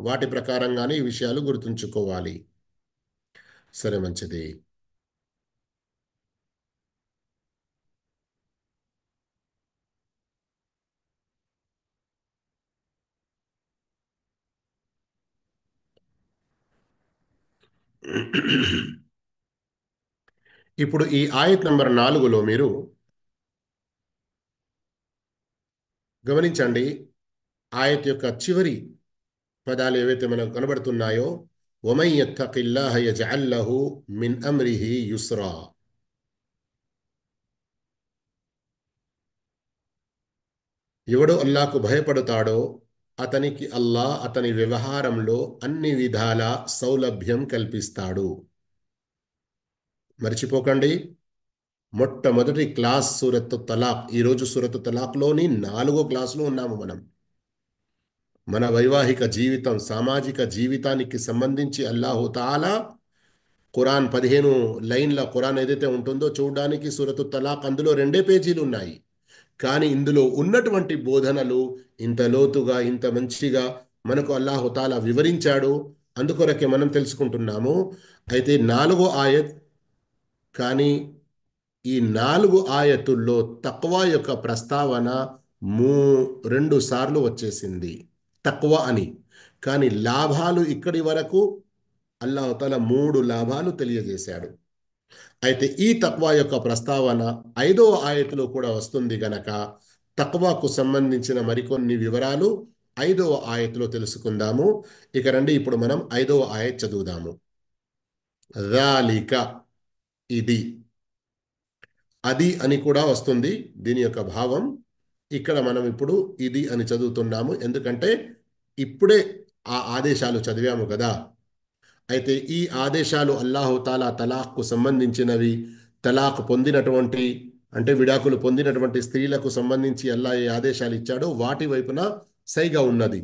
వాటి ప్రకారంగానే ఈ విషయాలు గుర్తుంచుకోవాలి. సరే, మంచిది. ఇప్పుడు ఈ ఆయత్ నంబర్ 4లో మీరు గమనించండి. ఆయత్ యొక్క చివరి పదాలు ఏవైతే మనకు కనబడుతున్నాయో, వమన్ యత్తఖిల్లాహ యజ్అల్ లహు మిన్ అమ్రిహి యుస్రా. ఎవడు అల్లాహకు భయపడతాడో అతనికి అల్లాహ్ అతని వ్యవహారంలో అన్ని విధాల సౌలభ్యం కల్పిస్తాడు. మర్చిపోకండి, మొట్టమొదటి క్లాస్ సూరత్ తలాక్. ఈరోజు సూరత్ తలాక్లోని 4వ క్లాసులో ఉన్నాము మనం. మన వైవాహిక జీవితం, సామాజిక జీవితానికి సంబంధించి అల్లాహు తాలా ఖురాన్ 15 లైన్ల ఖురాన్ ఏదైతే ఉంటుందో చూడడానికి సూరత్ తలాక్ అందులో 2 పేజీలు ఉన్నాయి. కానీ ఇందులో ఉన్నటువంటి బోధనలు ఇంత లోతుగా, ఇంత మంచిగా మనకు అల్లాహు తాలా వివరించాడు. అందుకొరకే మనం తెలుసుకుంటున్నాము. అయితే 4వ ఆయత్, కానీ ఈ 4 ఆయతుల్లో తక్వా యొక్క ప్రస్తావన 2 సార్లు వచ్చేసింది, తక్వా అని. కానీ లాభాలు ఇక్కడి వరకు అల్లాహు తాలా 3 లాభాలు తెలియజేశాడు. అయితే ఈ తక్వా యొక్క ప్రస్తావన 5వ ఆయతులో కూడా వస్తుంది గనక తక్వాకు సంబంధించిన మరికొన్ని వివరాలు 5వ ఆయతులో తెలుసుకుందాము. ఇక రండి, ఇప్పుడు మనం 5వ ఆయత్ చదువుదాము. రాలిక, ఇది, అది అని కూడా వస్తుంది దీని యొక్క భావం. ఇక్కడ మనం ఇప్పుడు ఇది అని చదువుతున్నాము, ఎందుకంటే ఇప్పుడే ఆ ఆదేశాలు చదివాము కదా. అయితే ఈ ఆదేశాలు అల్లాహు తాలా తలాక్కు సంబంధించినవి. తలాక్ పొందినటువంటి, అంటే విడాకులు పొందినటువంటి స్త్రీలకు సంబంధించి అల్లాహ్ ఏ ఆదేశాలు ఇచ్చాడో వాటి వైపున సైగా ఉన్నది.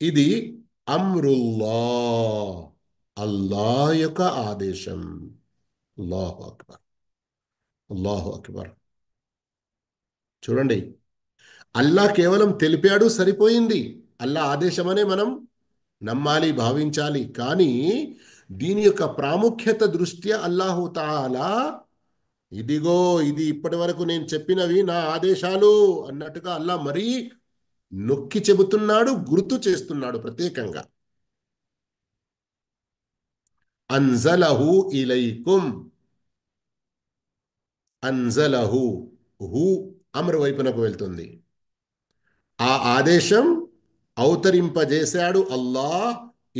ఇది అమ్రుల్లా, అల్లాహ్ యొక్క ఆదేశం. అల్లాహు అక్బర్, అల్లాహు అక్బర్. చూడండి, అల్లాహ్ కేవలం తెలిపాడు, సరిపోయింది. అల్లాహ్ ఆదేశమనే మనం నమ్మాలి, భావించాలి. కానీ దీని యొక్క ప్రాముఖ్యత దృష్ట్యా అల్లాహు తాలా ఇదిగో ఇది ఇప్పటి వరకు నేను చెప్పినవి నా ఆదేశాలు అన్నట్టుగా అల్లాహ్ మరీ నొక్కి చెబుతున్నాడు, గుర్తు చేస్తున్నాడు ప్రత్యేకంగా. అన్జలహు ఇలైకుం, అన్జలహు, హు అమర్ వైపునకు వెళ్తుంది. ఆ ఆదేశం అవతరింపజేశాడు అల్లాహ్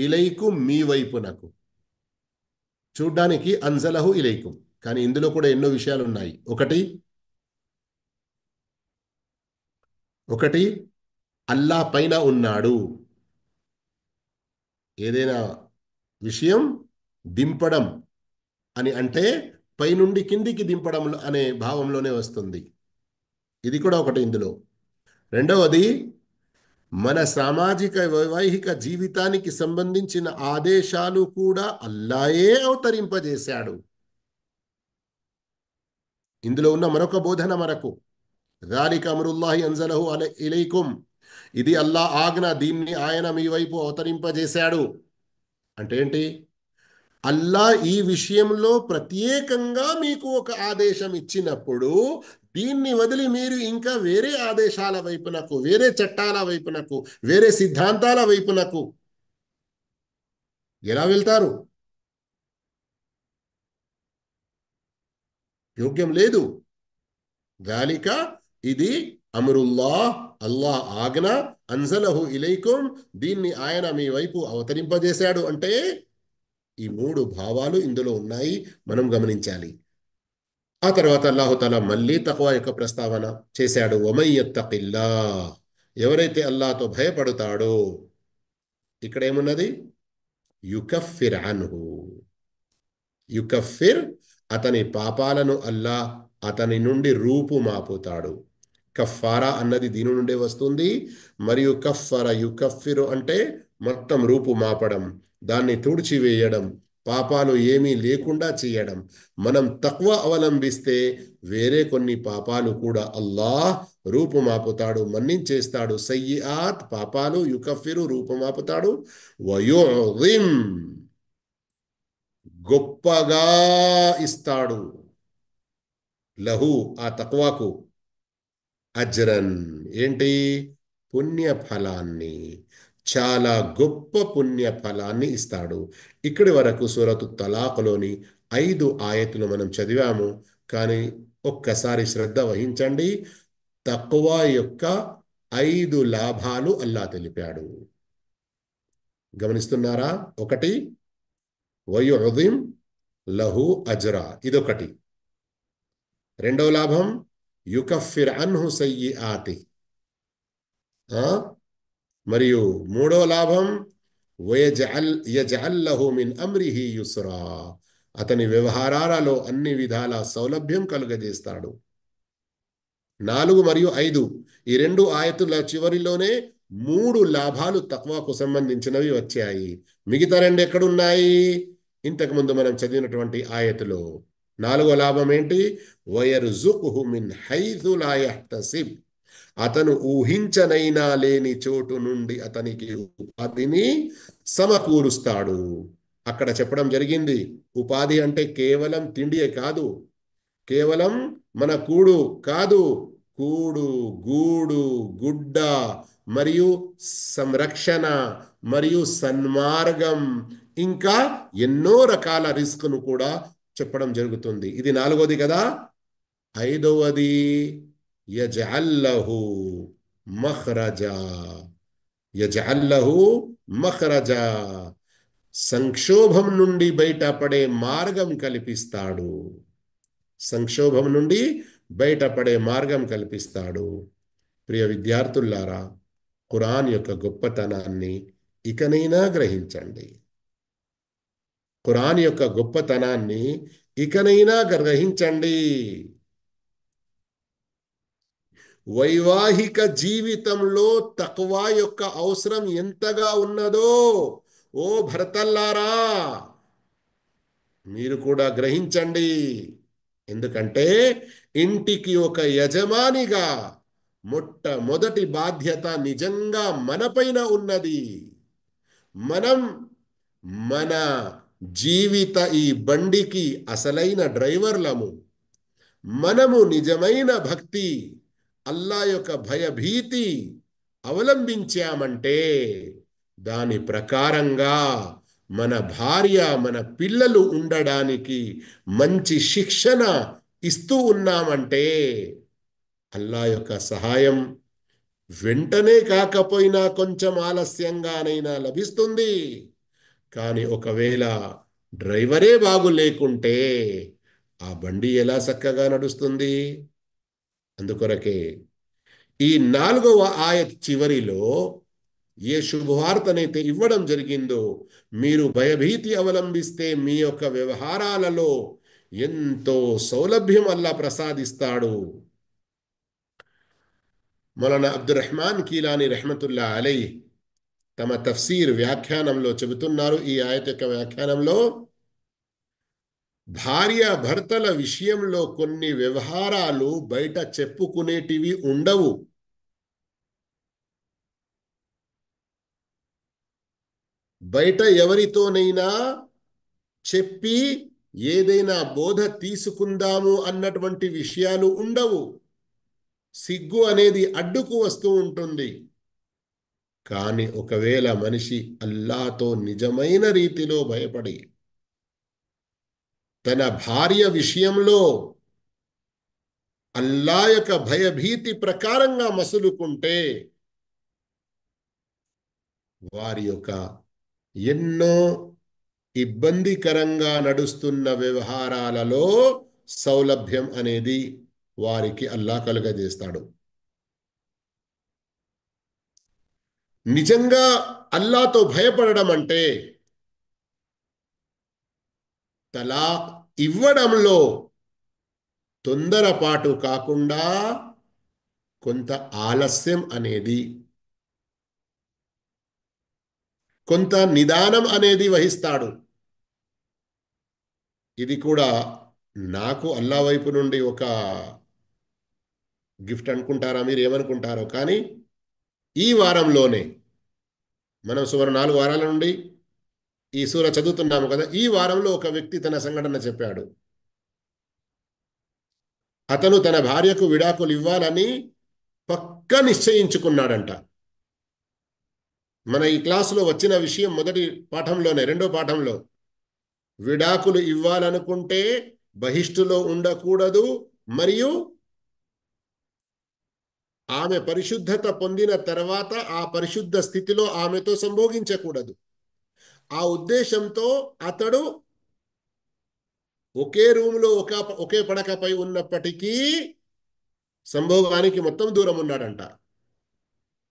ఇలైకుం, మీ వైపునకు. చూడ్డానికి అన్జలహు ఇలైకుం, కానీ ఇందులో కూడా ఎన్నో విషయాలు ఉన్నాయి. ఒకటి అల్లాహ్ పైన ఉన్నాడు. ఏదైనా విషయం దింపడం అని అంటే పైనుండి కిందికి దింపడం అనే భావంలోనే వస్తుంది. ఇది కూడా ఒకటి ఇందులో. రెండవది, మన సామాజిక వైవాహిక జీవితానికి సంబంధించిన ఆదేశాలు కూడా అల్లాయే అవతరింపజేశాడు. ఇందులో ఉన్న మరొక బోధన మనకు, ذَلِكَ أَمْرُ اللَّهِ أَنزَلَهُ ఇలైకుం, ఇది అల్లాహ్ ఆజ్ఞ, దీన్ని ఆయన మీ వైపు అవతరింపజేశాడు. అంటే ఏంటి? అల్లా ఈ విషయంలో ప్రత్యేకంగా మీకు ఒక ఆదేశం ఇచ్చినప్పుడు దీన్ని వదిలి మీరు ఇంకా వేరే ఆదేశాల వైపునకు, వేరే చట్టాల వైపునకు, వేరే సిద్ధాంతాల వైపునకు ఎలా వెళ్తారు? యోగ్యం లేదు. ذلك ఇది అమ్రుల్లాహ్, అల్లాహ్ ఆజ్ఞ, అన్జలహు ఇలైకుం, దీన్ని ఆయన మీ వైపు అవతరింపజేశాడు. అంటే ఈ 3 భావాలు ఇందులో ఉన్నాయి, మనం గమనించాలి. ఆ తర్వాత అల్లాహుతాలా మళ్ళీ తక్వా యొక్క ప్రస్తావన చేశాడు. వమన్ యత్తఖిల్లాహ్, ఎవరైతే అల్లాహ్తో భయపడతాడో, ఇక్కడ ఏమున్నది? యుకఫిర్ అన్హు, యుకఫిర్, అతని పాపాలను అల్లాహ్ అతని నుండి రూపుమాపుతాడు. కఫారా అన్నది దీని నుండే వస్తుంది. మరియు కఫర యుకఫిరు అంటే మొత్తం రూపుమాపడం, దాన్ని తుడిచివేయడం, పాపాలు ఏమీ లేకుండా చేయడం. మనం తక్వా అవలంబిస్తే వేరే కొన్ని పాపాలు కూడా అల్లాహ్ రూపుమాపుతాడు, మన్నించేస్తాడు. సయ్యిఆత్ పాపాలు, యుకఫిరు రూపుమాపుతాడు. వయుజిం గొప్పగా ఇస్తాడు, లహు ఆ తక్వాకు, అజ్రన్ ఏంటి? పుణ్యఫలాన్ని, చాలా గొప్ప పుణ్యఫలాన్ని ఇస్తాడు. ఇక్కడి వరకు సూరతు తలాక్లోని 5 ఆయతులు మనం చదివాము. కానీ ఒక్కసారి శ్రద్ధ వహించండి. తక్వా యొక్క 5 లాభాలు అల్లాహ్ తెలిపాడు. గమనిస్తున్నారా? 1 వయుజిం లహు అజ్రా, ఇదొకటి. 2వ లాభం యుకఫిర్ అన్హు సయ్యిఆతి, మరియు 3వ లాభం యజఅల్ లహు మిన్ అమ్రిహి యుస్రా, అతని వ్యవహారాలలో అన్ని విధాల సౌలభ్యం కలుగజేస్తాడు. 4 మరియు 5 ఈ 2 ఆయతుల చివరిలోనే 3 లాభాలు తక్వాకు సంబంధించినవి వచ్చాయి. మిగతా 2 ఎక్కడున్నాయి? ఇంతకుముందు మనం చదివినటువంటి ఆయతులో. 4వ లాభం ఏంటి? వయర్జుకుహు మిన్ హైథు లా యహ్తసిబ్, అతను ఊహించనైనా లేని చోటు నుండి అతనికి ఉపాధిని సమకూరుస్తాడు. అక్కడ చెప్పడం జరిగింది, ఉపాధి అంటే కేవలం తిండియే కాదు, కేవలం మన కూడు కాదు, కూడు, గూడు, గుడ్డ, మరియు సంరక్షణ, మరియు సన్మార్గం, ఇంకా ఎన్నో రకాల రిస్క్ను కూడా చెప్పడం జరుగుతుంది. ఇది 4వది కదా. 5వది యజఅల్ లహు మఖ్రజా, యజఅల్ లహు మఖ్రజా, సంక్షోభం నుండి బయటపడే మార్గం కల్పిస్తాడు. సంక్షోభం నుండి బయటపడే మార్గం కల్పిస్తాడు. ప్రియ విద్యార్థులారా, ఖురాన్ యొక్క గొప్పతనాన్ని ఇకనైనా గ్రహించండి. ఖురాన్ యొక్క గొప్పతనాన్ని ఇకనైనా గ్రహించండి. వైవాహిక జీవితంలో తక్వా యొక్క అవసరం ఎంతగా ఉన్నదో ఓ భర్తల్లారా మీరు కూడా గ్రహించండి. ఎందుకంటే ఇంటికి ఒక యజమానిగా మొట్టమొదటి బాధ్యత నిజంగా మనపైన ఉన్నది. మనం మన జీవిత ఈ బండికి అసలైన డ్రైవర్లము. మనము నిజమైన భక్తి, అల్లా యొక్క భయభీతి అవలంబించామంటే దాని ప్రకారంగా మన భార్య, మన పిల్లలు ఉండడానికి మంచి శిక్షణ ఇస్తూ ఉన్నామంటే అల్లా యొక్క సహాయం వెంటనే కాకపోయినా కొంచెం ఆలస్యంగానైనా లభిస్తుంది. కానీ ఒకవేళ డ్రైవరే బాగు లేకుంటే ఆ బండి ఎలా చక్కగా నడుస్తుంది? అందుకొరకే ఈ 4వ ఆయత్ చివరిలో ఏ శుభవార్తనైతే ఇవ్వడం జరిగిందో, మీరు భయభీతి అవలంబిస్తే మీ యొక్క వ్యవహారాలలో ఎంతో సౌలభ్యం అల్లా ప్రసాదిస్తాడు. మౌలానా అబ్దుర్ రెహమాన్ కీలాని రహ్మతుల్లా అలైహ్ తమ తఫ్సీర్ వ్యాఖ్యానంలో చెబుతున్నారు. ఈ ఆయత యొక్క వ్యాఖ్యానంలో భార్య భర్తల విషయంలో కొన్ని వ్యవహారాలు బయట చెప్పుకునేటివి ఉండవు. బయట ఎవరితోనైనా చెప్పి ఏదైనా బోధ తీసుకుందాము అన్నటువంటి విషయాలు ఉండవు. సిగ్గు అనేది అడ్డుకు వస్తూ ఉంటుంది. కానీ ఒకవేళ మనిషి అల్లాతో నిజమైన రీతిలో భయపడి తన భార్య విషయంలో అల్లా యొక్క భయభీతి ప్రకారంగా మసులుకుంటే వారి యొక్క ఎన్నో ఇబ్బందికరంగా నడుస్తున్న వ్యవహారాలలో సౌలభ్యం అనేది వారికి అల్లా కలుగజేస్తాడు. నిజంగా అల్లాతో భయపడడం అంటే తలాక్ ఇవ్వడంలో తొందరపాటు కాకుండా కొంత ఆలస్యం అనేది, కొంత నిదానం అనేది వహిస్తాడు. ఇది కూడా నాకు అల్లా వైపు నుండి ఒక గిఫ్ట్ అనుకుంటారా, మీరు ఏమనుకుంటారో, కానీ ఈ వారంలోనే మనం సుమారు 4 వారాల నుండి ఈ సూర చదువుతున్నాము కదా, ఈ వారంలో ఒక వ్యక్తి తన సంఘటన చెప్పాడు. అతను తన భార్యకు విడాకులు ఇవ్వాలని పక్కా నిశ్చయించుకున్నాడంట. మన ఈ క్లాసులో వచ్చిన విషయం మొదటి పాఠంలోనే, 2వ పాఠంలో, విడాకులు ఇవ్వాలనుకుంటే బహిష్టులో ఉండకూడదు, మరియు ఆమె పరిశుద్ధత పొందిన తర్వాత ఆ పరిశుద్ధ స్థితిలో ఆమెతో సంభోగించకూడదు. ఆ ఉద్దేశంతో అతడు ఒకే రూములో ఒకే పడకపై ఉన్నప్పటికీ సంభోగానికి మొత్తం దూరం ఉన్నాడంట,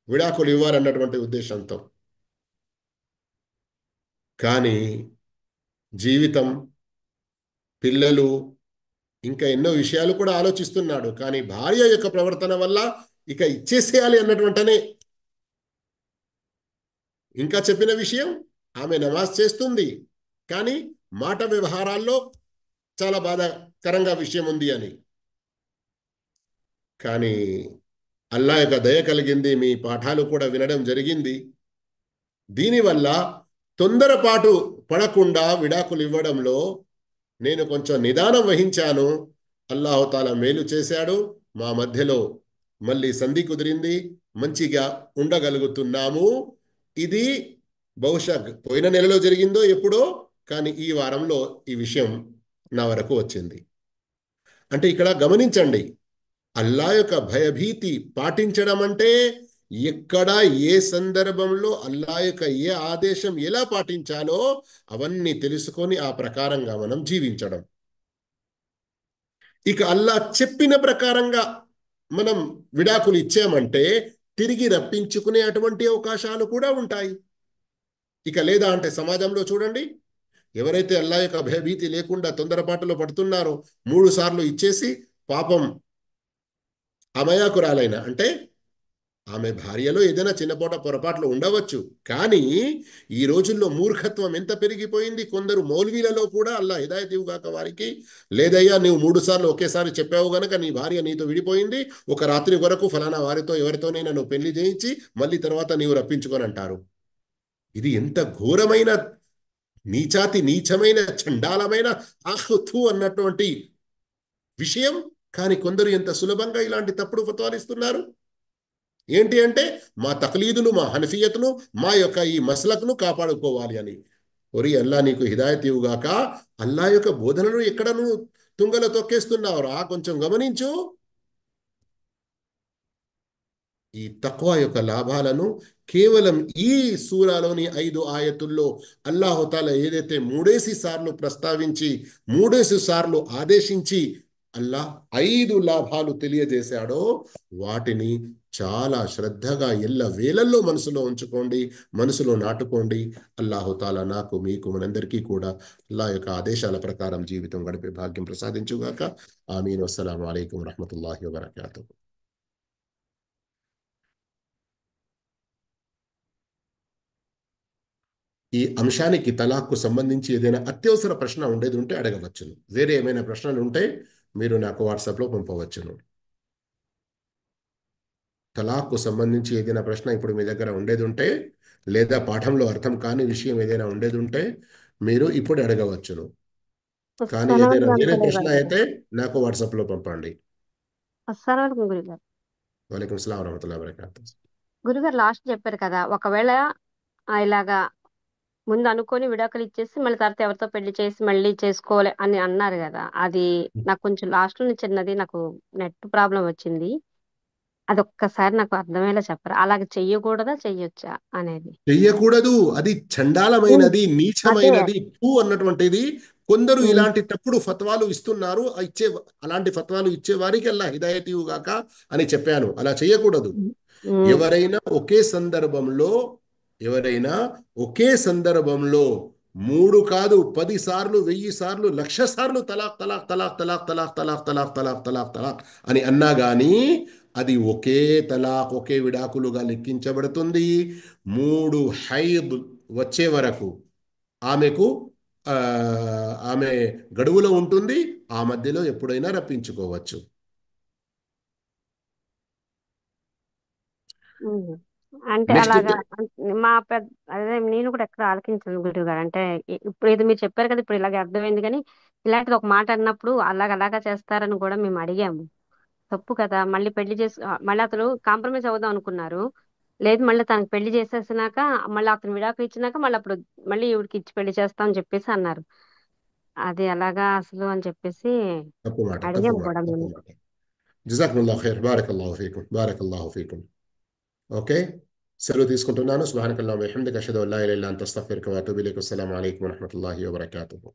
విడాకులు ఇవ్వాలన్నటువంటి ఉద్దేశంతో. కానీ జీవితం, పిల్లలు, ఇంకా ఎన్నో విషయాలు కూడా ఆలోచిస్తున్నాడు. కానీ భార్య యొక్క ప్రవర్తన వల్ల ఇక ఇచ్చేసేయాలి అన్నటువంటనే. ఇంకా చెప్పిన విషయం, ఆమె నమాజ్ చేస్తుంది కానీ మాట వ్యవహారాల్లో చాలా బాధాకరంగా విషయం ఉంది అని. కానీ అల్లా యొక్క దయ కలిగింది, మీ పాఠాలు కూడా వినడం జరిగింది. దీనివల్ల తొందరపాటు పడకుండా విడాకులు ఇవ్వడంలో నేను కొంచెం నిదానం వహించాను. అల్లాహుతాలా మేలు చేశాడు. మా మధ్యలో మళ్ళీ సంధి కుదిరింది, మంచిగా ఉండగలుగుతున్నాము. ఇది బహుశా పోయిన నెలలో జరిగిందో ఎప్పుడో, కానీ ఈ వారంలో ఈ విషయం నా వరకు వచ్చింది. అంటే ఇక్కడ గమనించండి, అల్లా యొక్క భయభీతి పాటించడం అంటే ఎక్కడ ఏ సందర్భంలో అల్లా యొక్క ఏ ఆదేశం ఎలా పాటించాలో అవన్నీ తెలుసుకొని ఆ ప్రకారంగా మనం జీవించడం. ఇక అల్లా చెప్పిన ప్రకారంగా మనం విడాకులు ఇచ్చామంటే తిరిగి రప్పించుకునే అటువంటి అవకాశాలు కూడా ఉంటాయి. ఇక లేదా అంటే సమాజంలో చూడండి, ఎవరైతే అల్లా యొక్క భయభీతి లేకుండా తొందరపాటులో పడుతున్నారో 3 సార్లు ఇచ్చేసి పాపం అమయాకురాలైన, అంటే ఆమె భార్యలో ఏదైనా చిన్నపోట పొరపాట్లు ఉండవచ్చు, కానీ ఈ రోజుల్లో మూర్ఖత్వం ఎంత పెరిగిపోయింది. కొందరు మౌల్వీలలో కూడా అల్లా హిదాయత్ ఇవ్వగాక వారికి, లేదయ్యా నువ్వు 3 సార్లు ఒకేసారి చెప్పావు గనక నీ భార్య నీతో విడిపోయింది, ఒక రాత్రి వరకు ఫలానా వారితో ఎవరితోనైనా నువ్వు పెళ్లి చేయించి మళ్ళీ తర్వాత నీవు రప్పించుకొని అంటారు. ఇది ఎంత ఘోరమైన నీచమైన చండాలమైన ఆహుతు అన్నటువంటి విషయం. కానీ కొందరు ఎంత సులభంగా ఇలాంటి తప్పుడు ఫత్వాలు ఇస్తున్నారు. ఏంటి అంటే మా తక్లీదును, మా హనఫియత్ను, మా యొక్క ఈ మసలకును కాపాడుకోవాలి అని. ఒరి అల్లా నీకు హిదాయత్ ఇవ్వుగాక. అల్లా యొక్క బోధనను ఎక్కడ నువ్వు తుంగలో తొక్కేస్తున్నావురా, కొంచెం గమనించు. ఈ తక్వా యొక్క లాభాలను కేవలం ఈ సూరాలోని 5 ఆయతుల్లో అల్లాహుతాలా ఏదైతే 3 సార్లు ప్రస్తావించి 3 సార్లు ఆదేశించి అల్లా 5 లాభాలు తెలియజేశాడో వాటిని చాలా శ్రద్ధగా ఎల్ల వేళల్లో మనసులో ఉంచుకోండి, మనసులో నాటుకోండి. అల్లాహుతాలా నాకు, మీకు, మనందరికీ కూడా అల్లా యొక్క ఆదేశాల ప్రకారం జీవితం గడిపే భాగ్యం ప్రసాదించుగాక. ఆమీన్. అస్సలాము అలైకుం వరహ్మతుల్లాహి వబరకాతుహు. ఈ అంశానికి తలాక్కు సంబంధించి ఏదైనా అత్యవసర ప్రశ్న ఉండేది ఉంటే అడగవచ్చును. వేరే ఏమైనా ప్రశ్నలు ఉంటే మీరు నాకు వాట్సాప్లో పంపవచ్చును. తలాక్కు సంబంధించి ఏదైనా ప్రశ్న ఇప్పుడు మీ దగ్గర ఉండేది ఉంటే, లేదా పాఠంలో అర్థం కాని విషయం ఏదైనా ఉండేది ఉంటే మీరు ఇప్పుడు అడగవచ్చును. కానీ ఏదైనా వేరే ప్రశ్న అయితే నాకు వాట్సాప్లో పంపండి. అస్సలం గురుగారు. వాలేకుం సలాం వరహమతుల్లాహి వబరకాతుహు. గురుగారు లాస్ట్ చెప్పారు కదా, ఒకవేళ ఇలాగా ముందు అనుకొని విడాకులు ఇచ్చేసి మళ్ళీ తర్వాత ఎవరితో పెళ్లి చేసి మళ్ళీ చేసుకోవాలి అని అన్నారు కదా, అది నాకు కొంచెం లాస్ట్ లో చిన్నది నాకు నెట్ ప్రాబ్లం వచ్చింది. అది ఒక్కసారి నాకు అర్థమయ్యేలా చెప్పరా, అలాగే చెయ్యకూడదా చెయ్యొచ్చా అనేది. చెయ్యకూడదు, అది చండాలమైనది, అదే. నీచమైనది, పూ అన్నటువంటిది. కొందరు ఉమ్, ఇలాంటి తప్పుడు ఫత్వాలు ఇస్తున్నారు. అలాంటి ఫత్వాలు ఇచ్చే వారికి అల్లా హిదాయత్ ఇవ్వుగాక అని చెప్పాను. అలా చేయకూడదు. ఉమ్, ఎవరైనా ఒకే సందర్భంలో 3 కాదు 10 సార్లు 1000 సార్లు 1,00,000 సార్లు తలాక్ తలాక్ తలాక్ తలాక్ తలాక్ తలాక్ తలాక్ తలాక్ తలాక్ తలాక్ అని అన్నా గానీ అది ఒకే తలాక్, ఒకే విడాకులుగా లెక్కించబడుతుంది. 3 హైద్ వచ్చే వరకు ఆమెకు ఆమె గడువులో ఉంటుంది. ఆ మధ్యలో ఎప్పుడైనా రప్పించుకోవచ్చు. ఉమ్. అంటే నెక్స్ట్ అలాగా మా పెద్ద అదే నేను కూడా ఎక్కడ ఆలకించాను గురువు గారు. అంటే ఇప్పుడు ఇది మీరు చెప్పారు కదా, ఇప్పుడు ఇలాగే అర్థమైంది. కానీ ఇలాంటిది ఒక మాట అన్నప్పుడు అలాగా చేస్తారని కూడా మేము అడిగాము. తప్పు కదా, మళ్ళీ పెళ్లి చేసి మళ్ళీ అతను కాంప్రమైజ్ అవుదాం అనుకున్నారు. లేదు, మళ్ళీ తనకు పెళ్లి చేసేసినాక మళ్ళీ అతను విడాకులు ఇచ్చినాక మళ్ళీ అప్పుడు మళ్ళీ ఈవిడికి ఇచ్చి పెళ్లి చేస్తాం అని చెప్పేసి అన్నారు. అది ఎలాగా అసలు అని చెప్పేసి తప్పు మాట, తప్పు అడిగాము మాట, కూడా తప్పు మేము. మాట. జజాకుముల్లాహు ఖైర్, బారకల్లాహు ఫీకుం, బారకల్లాహు ఫీకుం. ఓకే, సెలవు తీసుకుంటున్నాను. సుబ్హానకల్లాహుమ్మ వబిహమ్దిక అష్హదు అన్ లా ఇలాహ ఇల్ల అంత అస్తగ్ఫిరుక వ అతూబు ఇలైక్. అస్సలాము అలైకుం వరహ్మతుల్లాహి వబరకాతుహు.